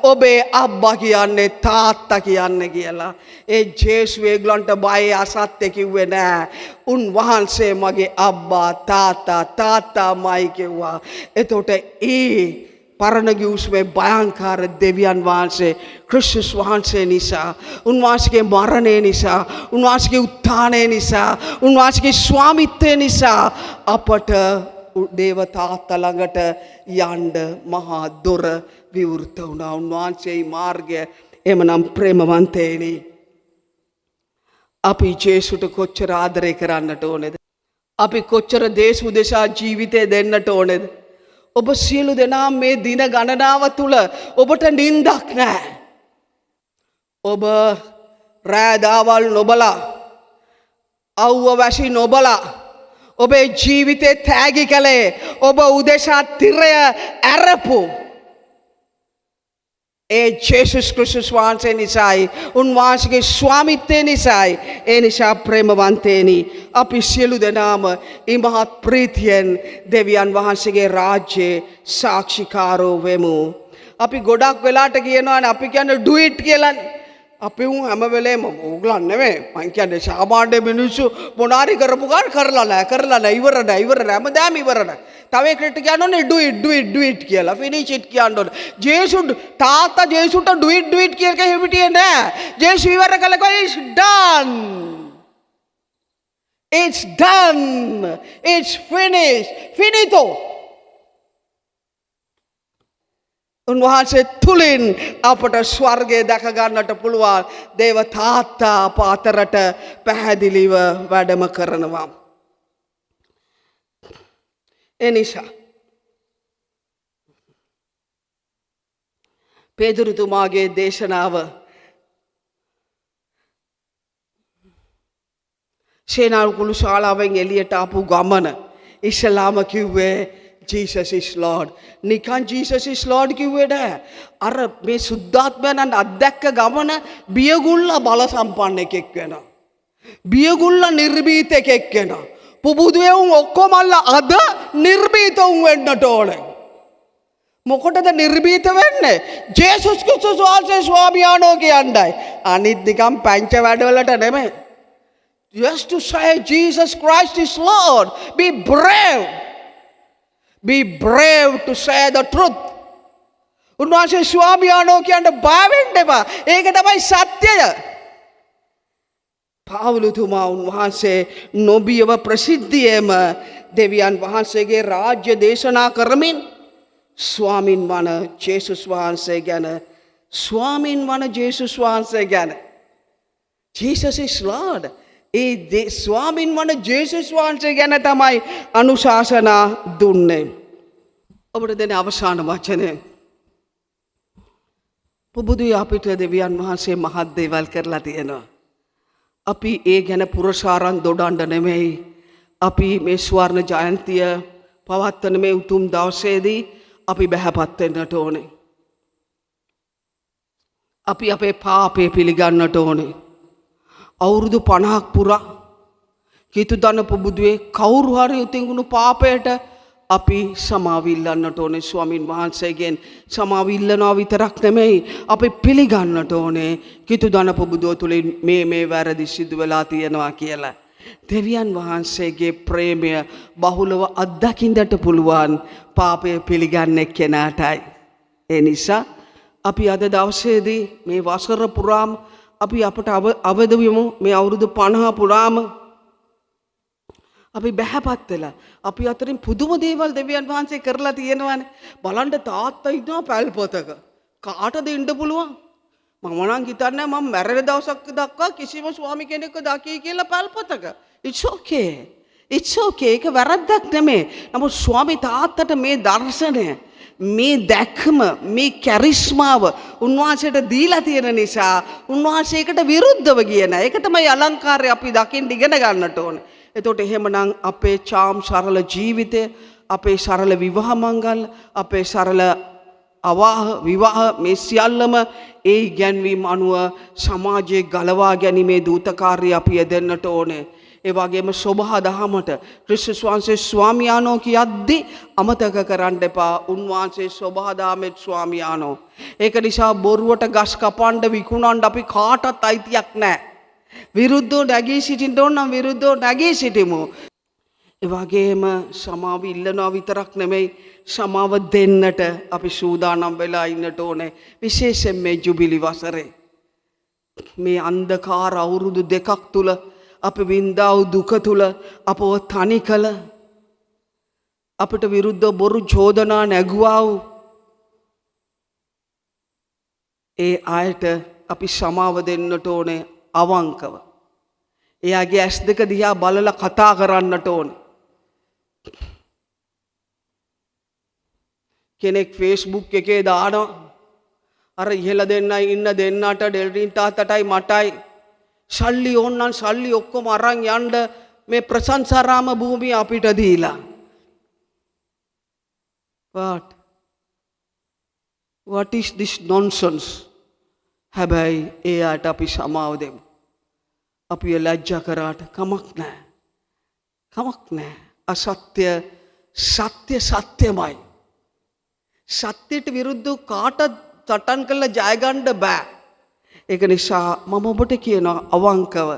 ඔබේ අබ්බා කියන්නේ තාත්තා කියන්නේ කියලා. ඒ ජේසු ඒගොල්ලන්ට බය අසත්‍ය කිව්වේ නෑ. උන්වහන්සේ මගේ අබ්බා තාත්තාමයි කිව්වා. එතකොට පරණ ගිවිසුමේ භයංකාර දෙවියන් වහන්සේ ක්‍රිස්තුස් වහන්සේ නිසා උන්වහන්සේගේ මරණය නිසා උන්වහන්සේගේ උත්ථානය නිසා උන්වහන්සේගේ ස්වාමිත්වය නිසා අපට දේව තාත්තා ළඟට යන්න මහා දොර විවෘත වුණා. උන්වහන්සේ මාර්ගය එමනම් ප්‍රේමවන්තේනි අපි ජේසුට කොච්චර ආදරය කරන්නට ඕනේද? අපි කොච්චර දේශ උදෙසා ජීවිතය දෙන්නට ඕනේද? ඔබ සියලු දෙනා මේ දින ගණනාව තුල ඔබට නින්දක් නැහැ. ඔබ රාදාවල් නොබලා අවුව වැසි නොබලා ඔබේ ජීවිතේ තෑගි කළේ ඔබ උදෙසා තිරය ඇරපු ඒ ජේසුස් ක්‍රිස්තුස් වහන්සේ නිසායි උන්වහන්සේගේ ස්වාමිත්වය නිසායි. ඒ නිසා ප්‍රේමවන්තේනි අපි සියලු දෙනාම ඉමහත් ප්‍රීතියෙන් දෙවියන් වහන්සේගේ රාජ්‍යයේ සාක්ෂිකාරෝ වෙමු. අපි ගොඩක් වෙලාට කියනවානේ අපි කියන්නේ do it කියලානේ. අපි උන් හැම වෙලේම ඕගලන් නෙමෙයි මං කියන්නේ සාමාන්‍ය මිනිස්සු මොනාරි කරපු ගාන කරලා නැහැ ඉවර නැහැ හැමදාම ඉවර නැහැ. තව එකට කියනෝනේ do it කියලා finish it කියන්න ඕනේ. ජේසු තාත්තා ජේසුට do it කියලා හිමිටියේ නෑ. ජේසු ඉවර කළා it's done it's finished finito. උන්වහන්සේ තුලින් අපට ස්වර්ගය දැක ගන්නට පුළුවන්. දේව තාත්තා අප අතරට පැහැදිලිව වැඩම කරනවා. එනිසා පේදුරුතුමාගේ දේශනාව සේනාකුළු ශාලාවෙන් එළියට ආපු ගමන ඉස්ලාම කිව්වේ Jesus is Lord. නිකන් Jesus is Lord කිව්වේ නෑ. අර මේ සුද්ධාත්මයන් අත්දැක්ක ගමන බියගුල්ල බල සම්පන්න එකෙක් වෙනවා. බියගුල්ල නිර්භීත එකෙක් වෙනවා. පුබුදු වුන් ඔක්කොමල්ලා අද නිර්භීත වුන් වෙන්නට ඕනේ. මොකටද නිර්භීත වෙන්නේ? ජේසුස් ක්‍රිස්තුස් වහන්සේ ස්වාමියාණෝ කියන්නයි. අනිත් නිකම් පංච වැඩවලට නෙමෙයි. Just to say Jesus Christ is Lord. Be brave. Be brave to say the truth. උන්වහන්සේ ස්වාමියාණෝ කියන්න බය වෙන්න එපා. ඒක තමයි සත්‍යය. පාවුලතුමා උන්වහන්සේ නොබියව ප්‍රසිද්ධියේම දෙවියන් වහන්සේගේ රාජ්‍ය දේශනා කරමින් ස්වාමින් වන ජේසුස් වහන්සේ ගැන Jesus is Lord. ඒ ස්වාමින් වන ජේසුස් වහන්සේ ගැන තමයි අනුශාසනා දුන්නේ. ඔබට දෙන අවසාන වචනය. පුබුදුයි අපිට දෙවියන් වහන්සේ මහත් දේවල් කරලා තියෙනවා. අපි ඒ ගැන පුරසාරන් දොඩන්න නෙමෙයි. අපි මේ ස්වර්ණ ජයන්තිය පවත්වන මේ උතුම් දවසේදී අපි බැහැපත් වෙන්නට ඕනේ. අපි අපේ පාපේ පිළිගන්නට ඕනේ. අවුරුදු 50ක් පුරා කීතු දන පුබුදුවේ කවුරු හරි උතින්ගුණු පාපයට අපි සමාව ඉල්ලන්නට ඕනේ. ස්වාමින් වහන්සේගෙන් සමාව ඉල්ලනවා විතරක් නෙමෙයි, අපි පිළිගන්නට ඕනේ කීතු දන පුබුදුව තුලින් මේ වැරදි සිදු වෙලා තියෙනවා කියලා. දෙවියන් වහන්සේගේ ප්‍රේමය බහුලව අත්දකින්නට පුළුවන් පාපය පිළිගන්න කෙනාටයි. ඒ නිසා අපි අද දවසේදී මේ වසර පුරාම අපි අපට අවදවෙමු. මේ අවුරුදු 50 පුරාම අපි බැහැපත් වෙලා අපි අතරින් පුදුම දේවල් දෙවියන් වහන්සේ කරලා තියෙනවානේ. බලන්න තාත්තා ඉන්නවා පැල්පතක. කාටද ඉන්න පුළුවන්? මම නම් හිතන්නේ මම මැරෙන දවසක් දක්වා කිසිම ස්වාමි කෙනෙක්ව දකී කියලා පැල්පතක. It's okay. ඒක වැරද්දක් නෙමෙයි. නමුත් ස්වාමි තාත්තට මේ දර්ශනය, මේ දැක්ම, මේ කැරිස්මාව උන්වහන්සේට දීලා තියෙන නිසා උන්වහන්සේකට විරුද්ධව කියන ඒක තමයි අලංකාරය අපි දකින්න ඉගෙන ගන්නට ඕනේ. එතකොට එහෙමනම් අපේ චාම් සරල ජීවිතය, අපේ සරල විවාහ මංගල, අපේ සරල විවාහ මේ සියල්ලම ඒ ඉගැන්වීම් අනුව සමාජයේ ගලවා ගැනීමේ දූතකාර්යය අපි යෙදෙන්නට ඕනේ. ඒ වගේම සෝභා දහමට ක්‍රිස්තුස් වහන්සේ ස්වාමියාණෝ කියද්දී අමතක කරන්න එපා. උන්වහන්සේ සෝභා දහමේ ස්වාමියාණෝ. ඒක නිසා බොරුවට ගස් කපන්න විකුණන්න අපි කාටවත් අයිතියක් නැහැ. විරුද්ධව නැගී සිටින්න ඕන නම් විරුද්ධව නැගී සිටිමු. ඒ වගේම සමාව ඉල්ලනවා විතරක් නෙමෙයි, සමාව දෙන්නට අපි සූදානම් වෙලා ඉන්නට ඕනේ. විශේෂයෙන් මේ ජුබිලි වසරේ මේ අන්ධකාර අවුරුදු 2ක් තුල අපි වින්දා වූ දුක තුල අපව තනි කළ, අපිට විරුද්ධව බොරු චෝදනා නැගුවා වූ ඒ අයට අපි සමාව දෙන්නට ඕනේ අවංකව. එයාගේ ඇස් දෙක දිහා බලලා කතා කරන්නට ඕනේ. කෙනෙක් Facebook එකේ දානවා අර ඉහළ දෙන්නයි ඉන්න දෙන්නට ඩෙල්රින් තාත්තටයි මටයි සල්ලි ඕන්නම් සල්ලි ඔක්කොම අරන් යන්න මේ ප්‍රශංසාරාම භූමිය අපිට දීලා. What is this nonsense? හැබැයි ඒ අයට අපි සමාව දෙමු. අපි ලැජ්ජා කරාට කමක් නැහැ. අසත්‍ය සත්‍යමයි. සත්‍යයට විරුද්ධව කාටත් සටන් කරලා ජය ගන්න බෑ. ඒක නිසා මම ඔබට කියනවා අවංකව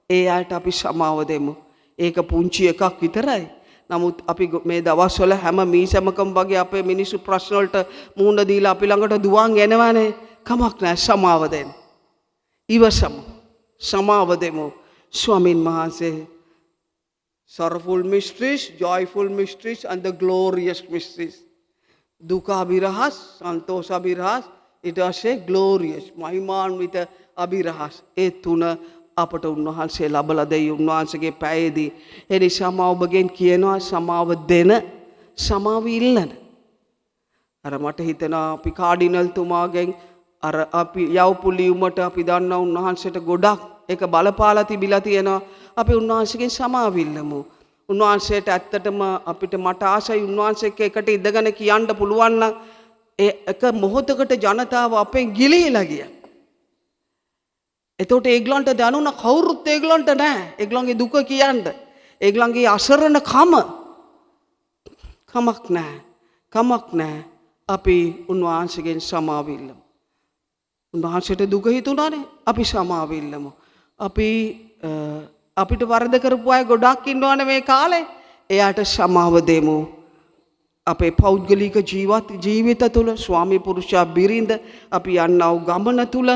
ඒ අයට අපි සමාව දෙමු. ඒක පුංචි එකක් විතරයි. නමුත් අපි මේ දවස්වල හැම මීසමකම වගේ අපේ මිනිස්සු ප්‍රශ්න වලට මුහුණ දීලා අපි ළඟට දුවන් එනවනේ. කමක් නැහැ, සමාව දෙන්න. ඉවසමු. සමාව දෙමු. ස්වාමින් වහන්සේ sorrowful mysteries, joyful mysteries and the glorious mysteries. දුක අභිරහස්, සන්තෝෂ අභිරහස්, ඊට පස්සේ glorious මහිමාන්විත අභිරහස්. ඒ තුන අපට උන්වහන්සේ ලබලා දෙයි උන්වහන්සේගේ පැයේදී. ඒ නිසා මම ඔබගෙන් කියනවා සමාව දෙන, සමාව ඉල්ලන. අර මට හිතෙනවා අපි කාඩිනල් තුමාගෙන් අර අපි යවපු ලියුමට අපි දන්නා උන්වහන්සේට ගොඩක් ඒක බලපාලා තිබිලා තියෙනවා. අපි උන්වහන්සේගෙන් සමාව ඉල්ලමු. උන්වහන්සේට ඇත්තටම අපිට මට ආසයි උන්වහන්සේක එකට ඉඳගෙන කියන්න පුළුවන් නම් ඒ එක මොහොතකට ජනතාව අපෙන් ගිලිහිලා ගියා. එතකොට ඒගොල්ලන්ට දැනුණ කවුරුත් ඒගොල්ලන්ට නැහැ. ඒගොල්ලන්ගේ දුක කියන්න. ඒගොල්ලන්ගේ අසරණ කමක් නැහැ. අපි උන්වහන්සේගෙන් සමාව ඉල්ලමු. උන්වහන්සේට දුක හිතුණානේ අපි සමාව ඉල්ලමු. අපිට වරද කරපු අය ගොඩක් ඉන්නවනේ මේ කාලේ. එයාට සමාව දෙමු. අපේ පෞද්ගලික ජීවිත තුළ ස්වාමි පුරුෂයා බිරිඳ අපි යන්නා වූ ගමන තුළ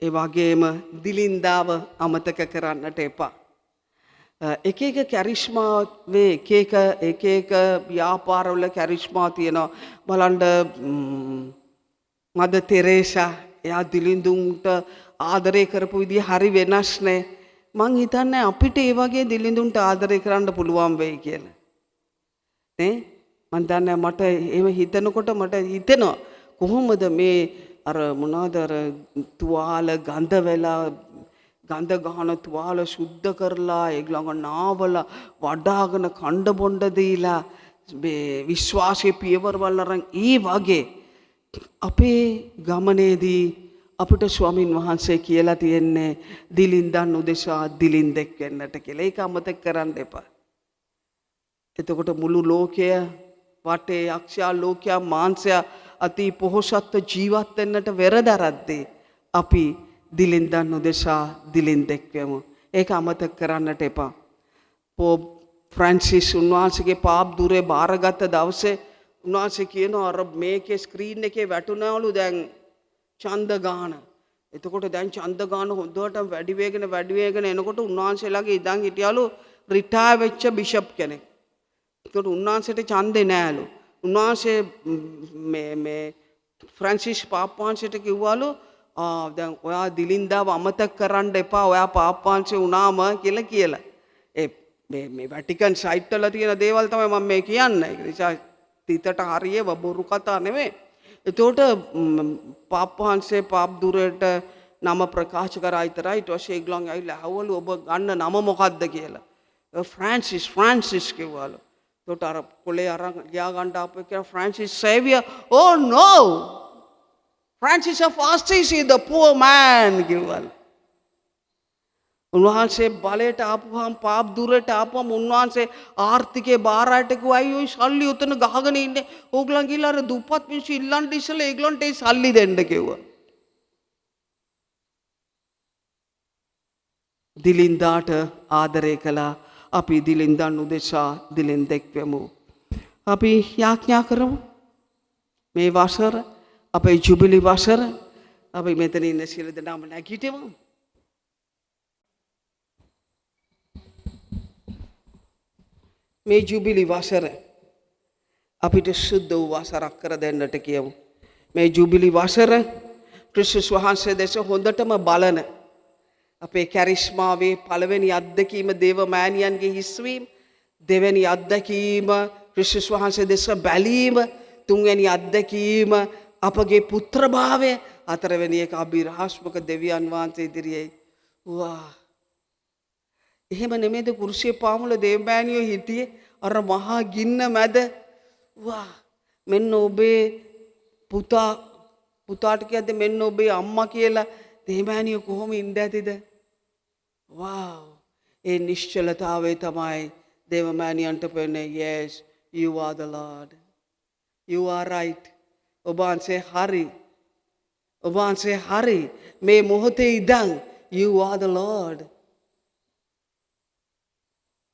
ඒ වගේම දිලින්දාව අමතක කරන්නට එපා. එක එක කැරිස්මා වේ එක එක ව්‍යාපාරවල කැරිස්මා තියෙනවා. බලන්න මද තෙරේසා එයා දිලිඳුන්ට ආදරය කරපු විදිහ හරි වෙනස්නේ. මං හිතන්නේ අපිට ඒ වගේ දිලිඳුන්ට ආදරය කරන්න පුළුවන් වෙයි කියලා. නේ? මං දන්නේ මට එහෙම හිතනකොට මට හිතෙනවා කොහොමද මේ අර මොනවාද අර තුවාල ගඳ වෙලා ගඳ ගහන තුවාල සුද්ධ කරලා ඒගොල්ලෝ නාවල වඩාගෙන කණ්ඩ බොණ්ඩ දීලා මේ විශ්වාසයේ පියවර වල අරන් ඒ වගේ අපේ ගමනේදී අපිට ස්වාමින් වහන්සේ කියලා තියෙන්නේ දිලින්දන් උදෙසා දිලින්දෙක් වෙන්නට කියලා. ඒක අමතක කරන්න එපා. එතකොට මුළු ලෝකය වටේ යක්ෂයා ලෝකයා මාංශයා අති පොහොසත්ව ජීවත් වෙන්නට වෙරදරද්දී අපි දිලින්දන් උදෙසා දිලින්දෙක් වෙමු. ඒක අමතක කරන්නට එපා. පොප් ෆ්‍රැන්සිස් උන්වහන්සේගේ පාප් දුරේ බාරගත් දවසේ උන්වහන්සේ කියනවා අර මේකේ ස්ක්‍රීන් එකේ වැටුණාලු දැන් ඡන්ද ගාන. එතකොට දැන් ඡන්ද ගාන හොඳට වැඩි වේගෙන එනකොට උන්වහන්සේලාගේ ඉඳන් හිටියලු රිටයර් වෙච්ච බිෂප් කෙනෙක්. එතකොට උන්වහන්සේට ඡන්දේ නෑලු. උන්වහන්සේ මේ ෆ්‍රැන්සිස් පාප්පාංශයට කිව්වලු දැන් ඔයා දිලින්දාව අමතක කරන්න එපා ඔයා පාප්පාංශේ වුණාම කියලා. මේ වැටිකන් සයිට් වල තියෙන දේවල් තමයි මම මේ කියන්නේ. ඒ නිසා තිතට හරිය බොරු කතා නෙමෙයි. එතකොට පාප්පාංශේ පාප් දුරේට නම ප්‍රකාශ කරා විතරයි ඊට පස්සේ ඒගොල්ලන් ඇවිල්ලා අහවලු ඔබ ගන්න නම මොකක්ද කියලා. ෆ්‍රැන්සිස් කිව්වලු. එතකොට අර කොලේ අරන් ගියා ගන්න ආපු එක Francis සේවියර් oh no Francis of Assisi the poor man කිව්වලු. උන්වහන්සේ බලයට ආපුවාම පාප් දුරට ආපුවාම උන්වහන්සේ ආර්ථිකේ බාරයට කිව්වයි ඔය සල්ලි උතන ගහගෙන ඉන්නේ. ඕගලන් ගිහලා අර දුප්පත් මිනිස්සු ඉල්ලන්න ඉස්සෙල්ලා ඒගොල්ලන්ට ඒ සල්ලි දෙන්න කිව්වා. දිලින්දාට ආදරය කළා. අපි දිලින්දන් උදෙසා දිලින්දෙක් වෙමු. අපි යාඥා කරමු. මේ වසර අපේ ජුබිලි වසර අපි මෙතන ඉන්න සියලු දෙනාම නැගිටිමු. මේ ජුබිලි වසර අපිට සුද්ධ වූ වසරක් කර දෙන්නට කියමු. මේ ජුබිලි වසර ක්‍රිස්තුස් වහන්සේ දෙස හොඳටම බලන අපේ කැරිස්මාවේ පළවෙනි අත්දැකීම දේව මෑණියන්ගේ හිස්වීම, දෙවෙනි අත්දැකීම ක්‍රිස්තුස් වහන්සේ දෙස බැලීම, තුන්වෙනි අත්දැකීම අපගේ පුත්‍රභාවය, හතරවෙනි එක අභිරහස්මක දෙවියන් වහන්සේ ඉදිරියේ. වා! එහෙම නෙමෙයිද කුරුසිය පාමුල දේවමෑණියෝ හිටියේ අර මහා ගින්න මැද. වා! මෙන්න ඔබේ පුතාට කියද්දි මෙන්න ඔබේ අම්මා කියලා දේවමෑණියෝ කොහොම ඉඳ ඇතිද? වාව්! ඒ නිශ්චලතාවය තමයි දේවමෑණියන්ට පෙන්නේ. Yes, you are the Lord. You are right. ඔබ වහන්සේ හරි. ඔබ වහන්සේ හරි. මේ මොහොතේ ඉඳන් you are the Lord.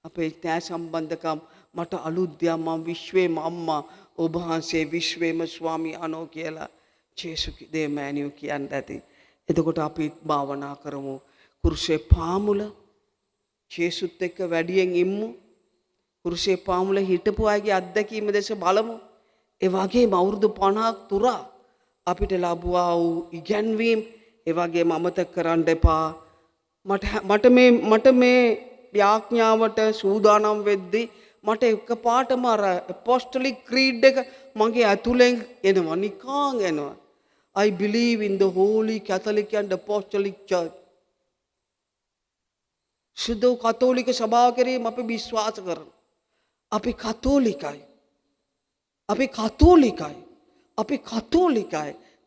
අපේ ඥාන සම්බන්ධකම් මට අලුත් දෙයක් මම විශ්වේම අම්මා ඔබ වහන්සේ විශ්වේම ස්වාමී අනෝ කියලා ජේසු දේවමෑණියෝ කියන්න ඇති. එතකොට අපි භාවනා කරමු. කුරුසේ පාමුල ජේසුත් එක්ක වැඩියෙන් ඉම්මු. කුරුසේ පාමුල හිටපු අයගේ අත්දැකීම දැස බලමු. ඒ වගේම අවුරුදු 50ක් තුරා අපිට ලැබුවා වූ ඉගැන්වීම් ඒ වගේම අමතක කරන්න එපා. මට මේ යාඥාවට සූදානම් වෙද්දී මට එකපාරටම අර අපොස්තලික් ක්‍රීඩ් එක මගේ ඇතුලෙන් එනවා, නිකන් එනවා. I believe in the Holy Catholic and Apostolic Church. සුදු කතෝලික සභාව කෙරෙහි අපි විශ්වාස කරනවා. අපි කතෝලිකයි.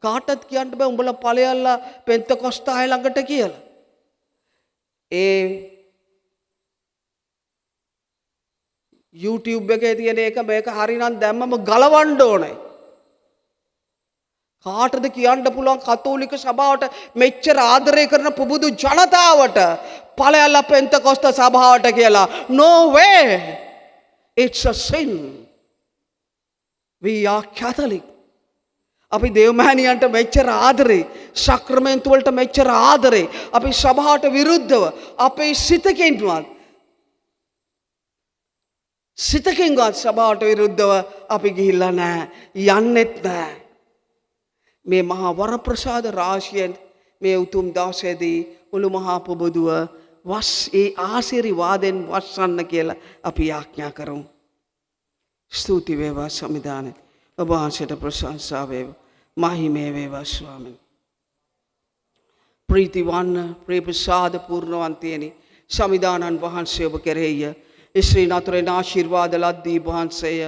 කාටත් කියන්න බෑ උඹලා ඵලයල්ලා පෙන්තකොස්තාය ළඟට කියලා. ඒ YouTube එකේ තියෙන එක මේක හරිනම් දැම්මම ගලවන්න ඕනේ. කාටද කියන්න පුළුවන් කතෝලික සභාවට මෙච්චර ආදරය කරන පුබුදු ජනතාවට ඵලයල්ලා පෙන්තකොස්ත සභාවට කියලා? No way. It's a sin. We are Catholic. අපි දේවමහණියන්ට මෙච්චර ආදරේ, සක්‍රමෙන්තු වලට මෙච්චර ආදරේ, අපි සභාවට විරුද්ධව අපේ සිතකින්වත් සභාවට විරුද්ධව අපි ගිහිල්ලා නැහැ, යන්නෙත් නැහැ. මේ මහා වරප්‍රසාද රාශියෙන් මේ උතුම් දවසේදී මුළු මහා පුබුදුව ඒ ආශිර්වාදෙන් වස්සන්න කියලා අපි ආඥා කරමු. ස්තුති වේවා සමිදානේ. ඔබ වහන්සේට ප්‍රශංසා වේවා. මහිමේ වේවා ස්වාමීනි. ප්‍රීතිවන්ත ප්‍රේමසාද පූර්ණවන්තයනි සමිදානන් වහන්සේ ඔබ කෙරෙහිය. ශ්‍රී නතරෙන් ආශිර්වාද ලද්දී වහන්සේය.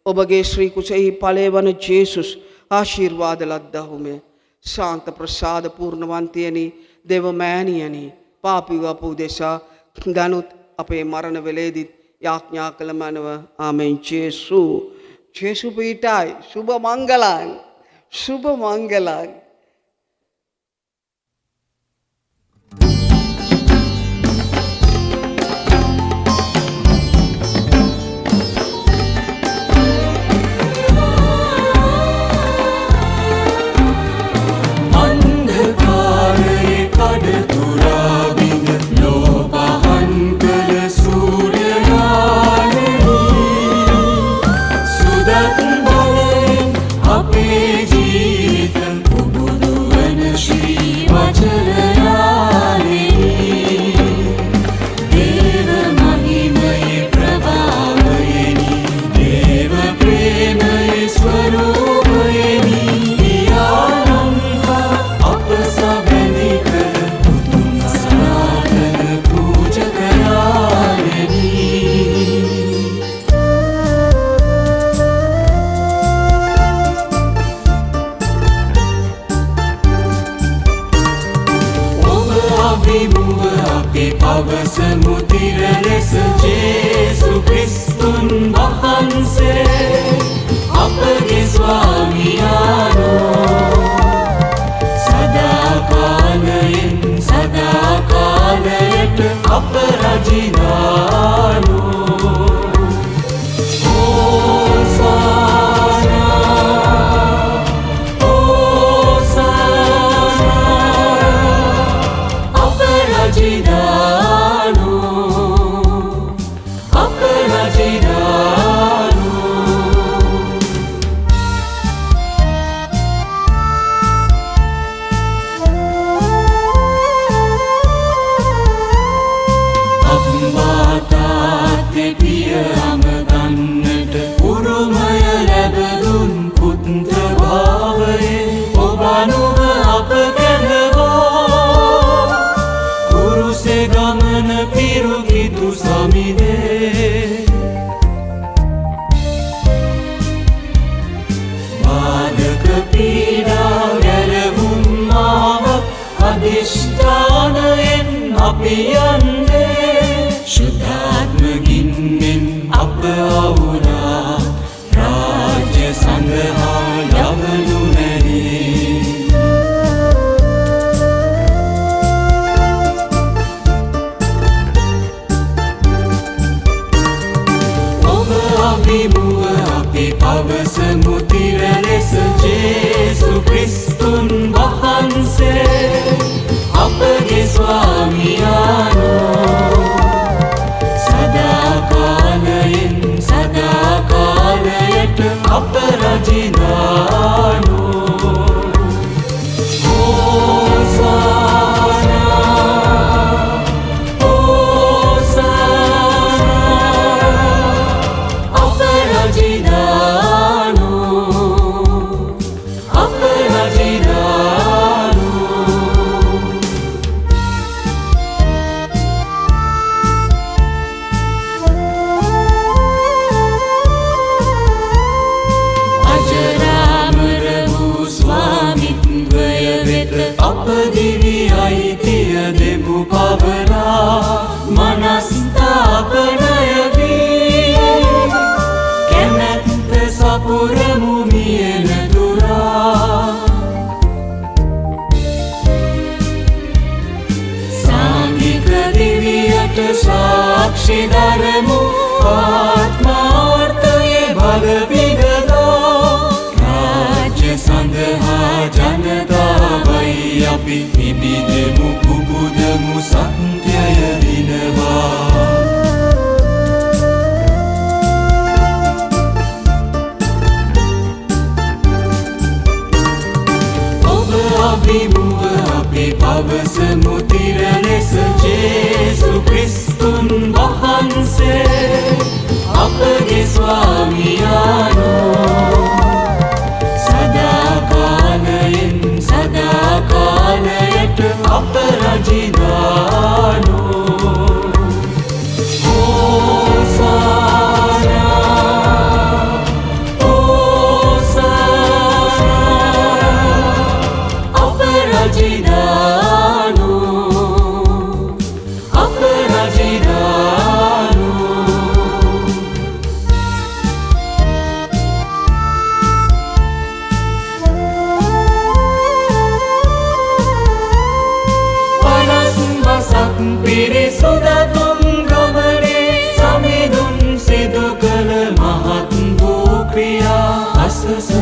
ඔබගේ ශ්‍රී කුසෙහි ඵලය වන ජේසුස් ආශිර්වාද ලද්දාහුමේ. ශාන්ත ප්‍රසාද පූර්ණවන්තයනි දේව මෑණියනි පාපී අප උදෙසා දනුත් අපේ මරණ වේලේදීත් යාඥා කළ මනව. ආමෙන්. ජේසු පීඨයි. සුබ මංගලං. සුබ මංගලං. පවරා මනස්ථාපනය වී පුරමු මියන තුරා සාංගික දිවියට සාක්ෂි දරමු ආත්මාර්ථයේ බල පිගදා රාජ්‍ය සඳහා ජනතාවයි අපි පිබිදෙමු පුබුදමු සත්‍යය විනවා අභිමුව අපි පවසමු තිර ලෙස ජේසු ක්‍රිස්තුන් වහන්සේ අපගේ ස්වාමියානෝ සදාකාලයෙන් සදාකාලයට අප රජිනානෝ පිරිසුදතුම් ගමනේ සමිඳුන් සිදු කළ මහත් වූ ක්‍රියා අසස